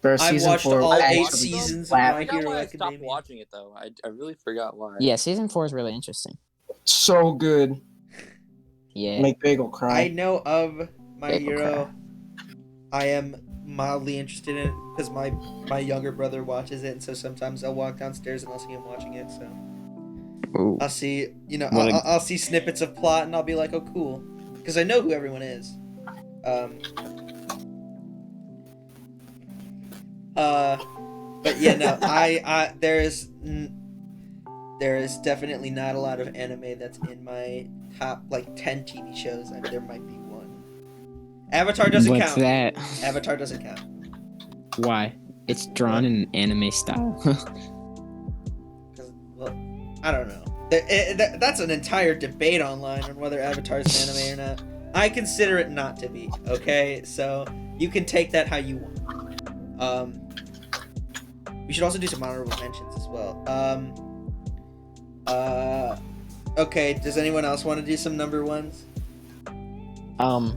Bro, I season watched 4 all actually 8 seasons of slapped. I My forgot Hero why I stopped Academia. watching it though. I really forgot why. Yeah, season 4 is really interesting. So good. Yeah. Make Bagel I cry. know of My Bagel Hero. I am mildly interested in it because my younger brother watches it, and so sometimes I'll walk downstairs and I'll see him watching it. So Ooh. I'll see, What a- I'll see snippets of plot, and I'll be like, "Oh, cool," because I know who everyone is. But yeah, no, there is definitely not a lot of anime that's in my top like 10 TV shows. There might be one. Avatar doesn't What's count. that? Avatar doesn't count. Why? It's drawn in anime style. 'Cause, well, I don't know. That's an entire debate online on whether Avatar is an anime or not. I consider it not to be. Okay, so you can take that how you want. We should also do some honorable mentions as well. Okay. Does anyone else want to do some number ones? Mo,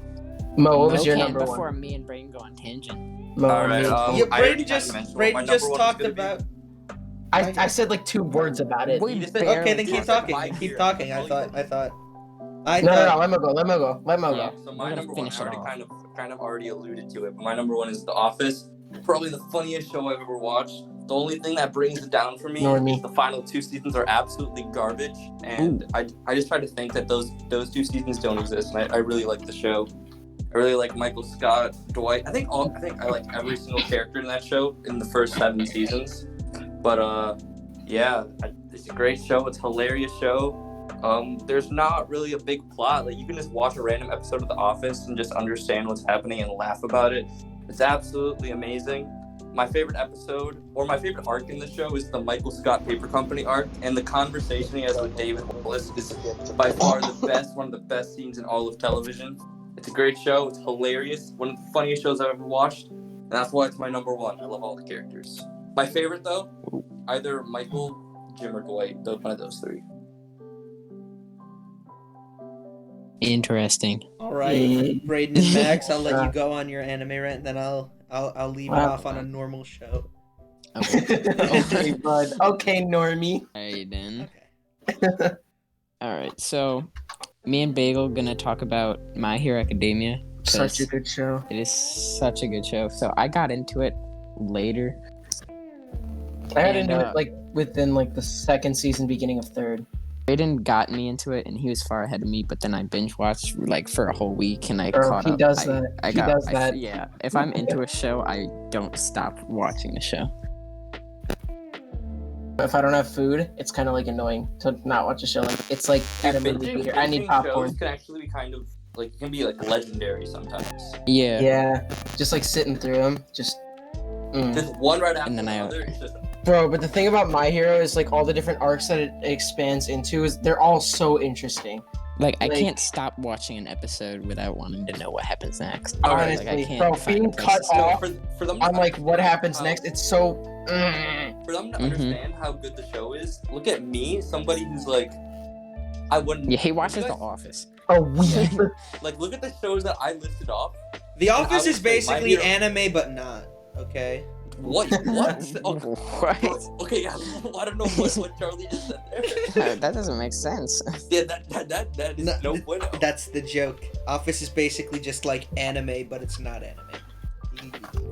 what was Mo your can number before one? me and Brain go on tangent. Mo, All right, me- Yeah, I already Brayden mentioned what my just number one was talked gonna be. about. I said like 2 words about it. We You just said- barely Okay, then keep Just talked talking. My about it. Keep Hero. talking. I All you thought. No, let me go. Let Mo Yeah. go. So We're my gonna number one, finish I it already off. kind of already alluded to it, but my number one is The Office. Probably the funniest show I've ever watched. The only thing that brings it down for me Nor me. is the final 2 seasons are absolutely garbage, and I just try to think that those 2 seasons don't exist, and I really like the show. I really like Michael Scott, Dwight. I think I like every single character in that show in the first 7 seasons. But yeah, it's a great show. It's a hilarious show. There's not really a big plot. Like you can just watch a random episode of The Office and just understand what's happening and laugh about it. It's absolutely amazing. My favorite episode or my favorite arc in the show is the Michael Scott Paper Company arc, and the conversation he has with David Wallace is by far one of the best scenes in all of television. It's a great show. It's hilarious. One of the funniest shows I've ever watched, and that's why it's my number one. I love all the characters. My favorite though, either Michael, Jim, or Dwight. One of those 3. Interesting. All right, Mm. Brayden and Max, I'll let you go on your anime rant, and then I'll leave it Wow. off on a normal show. Okay, bud. Okay, Normie. Alright then. Okay. Alright, so me and Bagel gonna talk about My Hero Academia. Such a good show. It is such a good show. So I got into it later. I got And, into it like within like the 2nd season, beginning of 3rd. Brayden got me into it, and he was far ahead of me. But then I binge watched like for a whole week, and I caught He up. does I, that. I He got, does I- that. yeah, if I'm into a show, I don't stop watching the show. If I don't have food, it's kind of like annoying to not watch a show. Like it's like at a movie theater. I need popcorn. Shows can actually be kind of like it can be like legendary sometimes. Yeah. Yeah, just like sitting through them. Just. Just one right after And then the I- other. It's just Bro, but the thing about My Hero is like all the different arcs that it expands into is they're all so interesting. Like I Like- can't stop watching an episode without wanting to know what happens next. Alright, Like, I Honestly, can't bro, find being a place cut to stop. off for them to I'm like, what understand happens how- next? It's so. For them to Mhm. understand how good the show is, look at me, somebody who's like, I wouldn't. Yeah, he watches you The guys- Office. A weeb. Like, look at the shows that I listed off. The Office I is would say My basically Hero- anime, but not. Okay. What? What? Oh, What? okay, I don't know what Charlie just said there. That doesn't make sense. Yeah, that is no bueno. That's the joke. Office is basically just like anime, but it's not anime.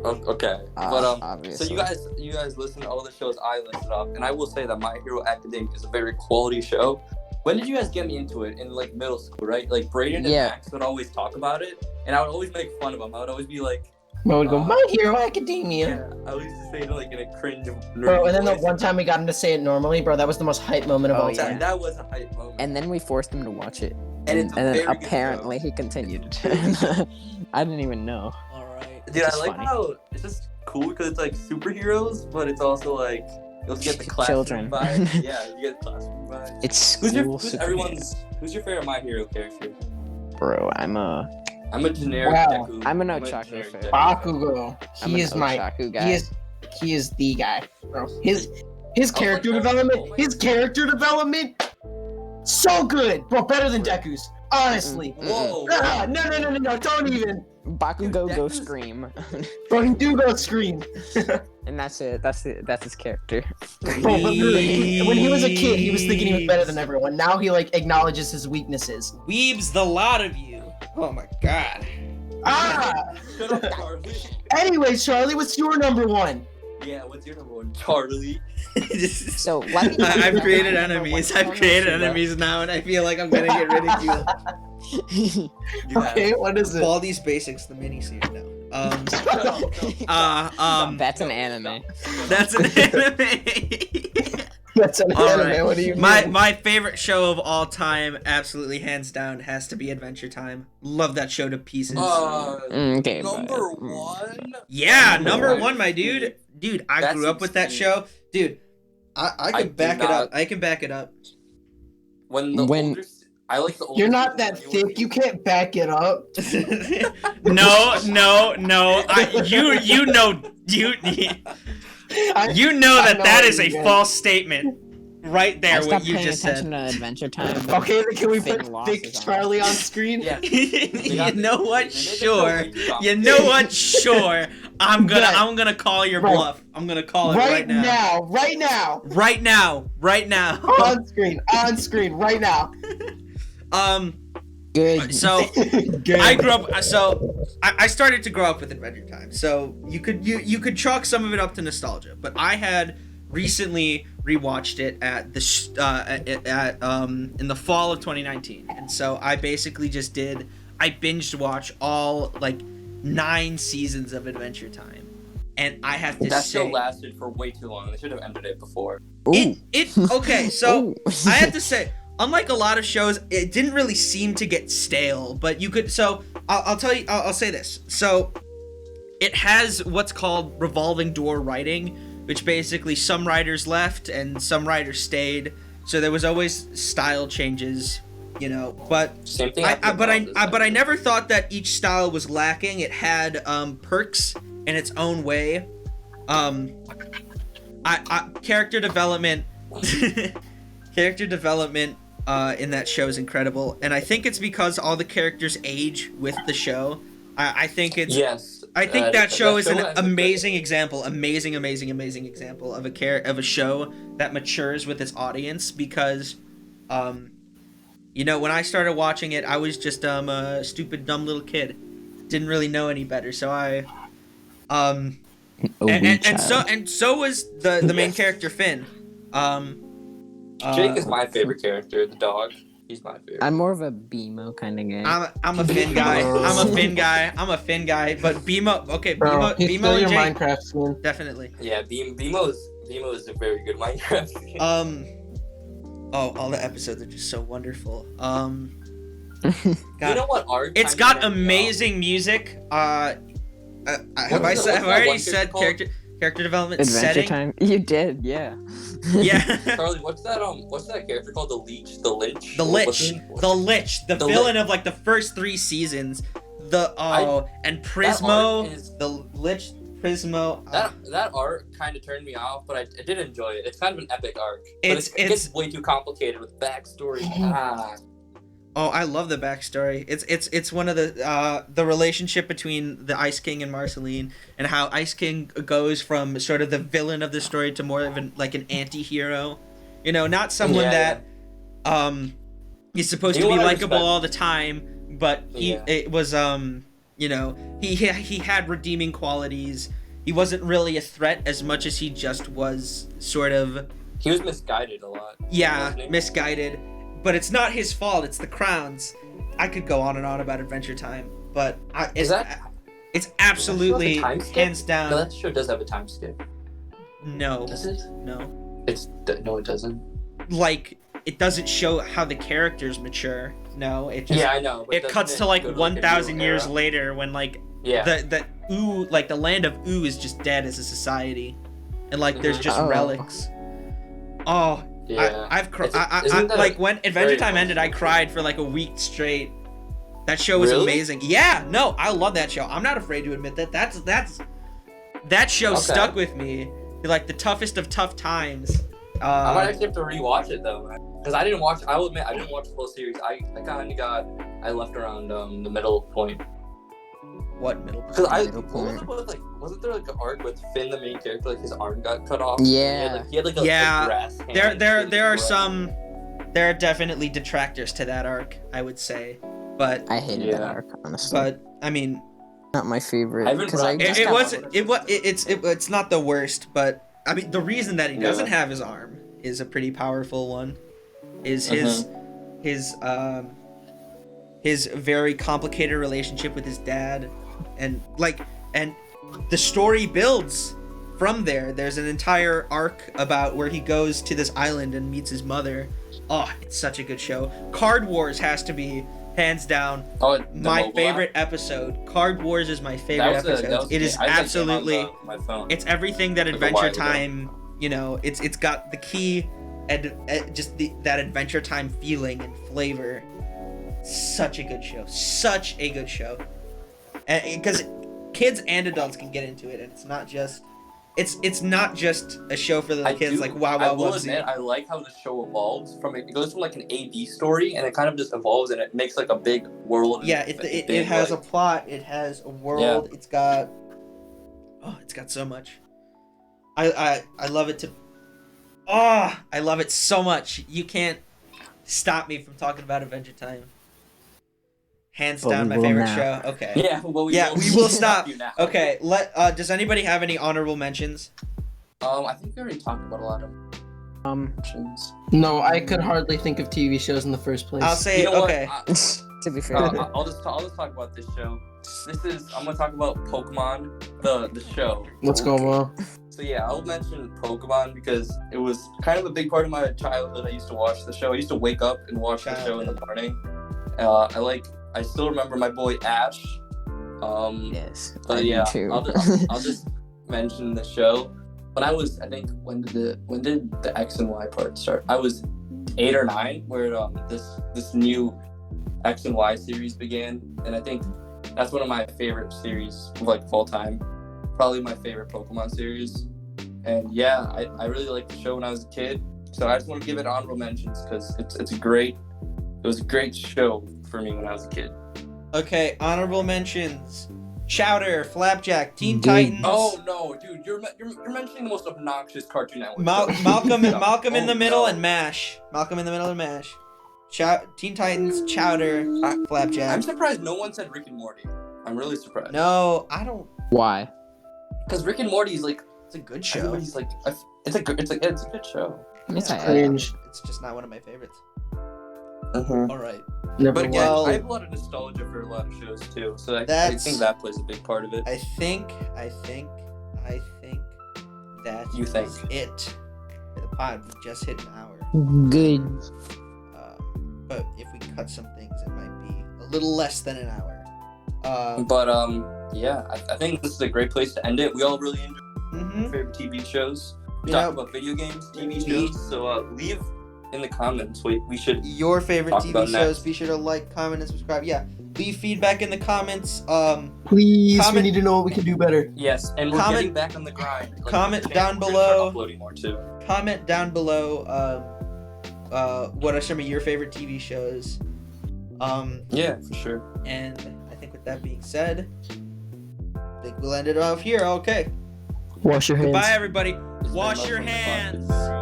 Okay, but so Obviously. you guys listen to all the shows I listed off, and I will say that My Hero Academia is a very quality show. When did you guys get me into it? In like middle school, right? Like Brayden and Yeah. Max would always talk about it, and I would always make fun of them. I would always be like, I would go, My Hero Academia. yeah, I used to say it like in a cringe Bro, and then the voice. one time we got him to say it normally, bro, that was the most hype moment of Oh, all yeah. time. That was a hype moment. And then we forced him to watch it. And it's a then very good apparently he continued. I didn't even know. All right. Dude, I It's like funny. how it's just cool because it's like superheroes, but it's also like you'll get the classroom Children. vibes. Yeah, you get the classroom vibes. It's school Who's your favorite My Hero character? Bro, I'm a generic Wow. Deku. I'm an a Ochaku generic fan. Deku. Bakugo. I'm He an is my Ochaku guy. he is the guy, bro. His character my God. development, Oh my his character development, so good, bro. Better than Deku's, honestly. Whoa. Ah, no, don't even. Bakugo Dude, go Deku's- scream. Bro, he do go scream. And that's it. That's his character. Bro, but really, when he was a kid, he was thinking he was better than everyone. Now he like acknowledges his weaknesses. Weebs, the lot of you. Oh my god. Ah. Shut up, Charlie. Anyways, Charlie, what's your number one? Yeah, what's your number one? Charlie. So let me. I've created Number enemies. one. I've created Konosuba. enemies now, and I feel like I'm gonna get ridiculed. You have Okay, what is it? Baldi's Basics, the miniseries now. That's an anime. That's an anime. That's an All anime. right. What do you mean? My favorite show of all time, absolutely hands down, has to be Adventure Time. Love that show to pieces. Okay. number but, one. Yeah, number Number one, my dude. Dude, I That's grew up with that insane. show. Dude, I I can do back it up. not- I can back it up. When I like the older. You're not season, that thick. You can't back it up. No. You know I- you know I that know that what is a you mean. false statement. Right I there, what stopped you paying just attention said. to Adventure Time. Okay, then can we Finn put losses thick on Charlie on screen? Yeah. You know what? They made the show Sure. way too You complicated. know what? Sure. I'm Bet. gonna call your Bro. bluff. I'm gonna call it Right now, right now, Right now. on screen, right now. Good. So Good. I grew up. So I started to grow up with Adventure Time. So you could chalk some of it up to nostalgia, but I had recently rewatched it at the in the fall of 2019, and so I basically just I binged watch all like 9 seasons of Adventure Time, and I have to That say show lasted for way too long. They should have ended it before. Ooh. it okay. So Ooh. I have to say, unlike a lot of shows, it didn't really seem to get stale. But you could. So I'll tell you. I'll say this. So it has what's called revolving door writing, which basically some writers left and some writers stayed. So there was always style changes, you know. But Same thing. I never thought that each style was lacking. It had perks in its own way. Character development. Character development in that show is incredible, and I think it's because all the characters age with the show. I think it's Yes. I think that show is an has a amazing example, amazing example of a show that matures with its audience because, you know, when I started watching it, I was just a stupid dumb little kid, didn't really know any better, so I, and so was the main character Finn, Jake is my favorite character. The dog. He's my favorite. I'm more of a BMO kind of guy. I'm a Finn guy. I'm a Finn guy. But BMO, okay, Bro, he's still BMO your and Jake, Minecraft skin. definitely. Yeah, BMO is a very good Minecraft. All the episodes are just so wonderful. You know what art? It's kinda got turned me off? amazing music. Have I that already one said character character development Adventure setting? Time. You did, yeah. Yeah. Charlie, what's that character called? The Leech, the Lynch, The Lich, the The villain of like the first 3 seasons. And Prismo, art is- the Lich, Prismo. That art kind of turned me off, but I did enjoy it. It's kind of an epic arc. But It's- it gets way too complicated with backstory. Oh, I love the backstory. It's one of the relationship between the Ice King and Marceline, and how Ice King goes from sort of the villain of the story to more of an anti-hero. You know, not someone that he's supposed to be likable all the time, but it was you know, he had redeeming qualities. He wasn't really a threat as much as he just was sort of. He was misguided a lot. Yeah, misguided. But it's not his fault. It's the Crown's. I could go on and on about Adventure Time, but it's absolutely hands down. No, that show does have a time skip. No. Does it? No. No, it doesn't. Like, it doesn't show how the characters mature. No, it just. Yeah, I know. It cuts to like 1,000 years later when like the Ooh, like the land of Ooh is just dead as a society, and like there's just relics. Oh. Yeah. I've cried. Like when Adventure Time ended, I cried for like a week straight. That show was amazing. Yeah, no, I love that show. I'm not afraid to admit that. That show stuck with me, like the toughest of tough times. I might actually have to rewatch it though, because I didn't watch. I will admit, I didn't watch the whole series. I kind of I left around the middle point. What middle point? Because wasn't there like an arc with Finn, the main character, like his arm got cut off? Yeah. He had like a grass hand. There are definitely detractors to that arc, I would say, but I hated that arc, honestly. But I mean, not my favorite. It's not the worst, but I mean the reason that he doesn't have his arm is a pretty powerful one. Is his very complicated relationship with his dad, and the story builds from there. There's an entire arc about where he goes to this island and meets his mother. Oh, it's such a good show. Card Wars has to be hands down my favorite episode. Card Wars is my favorite episode. It is absolutely it's everything that Adventure Time, you know, it's got the key and just that Adventure Time feeling and flavor. Such a good show. Such a good show. And because kids and adults can get into it, and it's not just a show for the kids. Like Wow Wow. I will admit, I like how the show evolves it goes from like an A-B story, and it kind of just evolves, and it makes like a big world. Yeah, it has a plot. It has a world. Yeah. It's got so much. I love it I love it so much. You can't stop me from talking about Adventure Time. Hands down, my favorite show. Okay. Yeah, well, we will stop. You now. Okay, does anybody have any honorable mentions? I think we already talked about a lot of mentions. No, I could hardly think of TV shows in the first place. I'll say okay. To be fair, I'll just talk about this show. I'm gonna talk about Pokemon, the show. Let's go, Mo. So yeah, I'll mention Pokemon because it was kind of a big part of my childhood. I used to watch the show. I used to wake up and watch the show in the morning. I still remember my boy Ash. Yes. But yeah, I'll just mention the show. When I think when did the X and Y part start? I was 8 or 9, where this new X and Y series began, and I think that's one of my favorite series of like full time. Probably my favorite Pokemon series. And yeah, I really liked the show when I was a kid. So I just want to give it honorable mentions because it was a great show for me when I was a kid. Okay, honorable mentions: Chowder, Flapjack, Teen Titans. Oh no, dude, you're mentioning the most obnoxious Cartoon Network. Malcolm in the Middle and MASH. Malcolm in the Middle and MASH. Teen Titans, Chowder, Flapjack. I'm surprised no one said Rick and Morty. I'm really surprised. No, I don't. Why? Because Rick and Morty is like, it's a good show. Everybody's like, it's a good show. It's cringe. It's just not one of my favorites. All right. But again, I have a lot of nostalgia for a lot of shows too, so I think that plays a big part of it. I think that is it. The pod just hit an hour. Good. But if we cut some things, it might be a little less than an hour. Yeah, I think this is a great place to end it. We all really enjoyed our favorite TV shows. We talked about video games, TV shows. So leave in the comments. We should your favorite TV shows. Be sure to like, comment, and subscribe. Yeah, leave feedback in the comments. Please, we need to know what we can do better. Yes, and we're getting back on the grind. Comment down below. Uploading more too. Comment down below. What are some of your favorite TV shows? Yeah, for sure. And I think with that being said, I think we'll end it off here. Okay. Wash your hands. Goodbye, everybody. Is there Wash love your on the hands. podcast?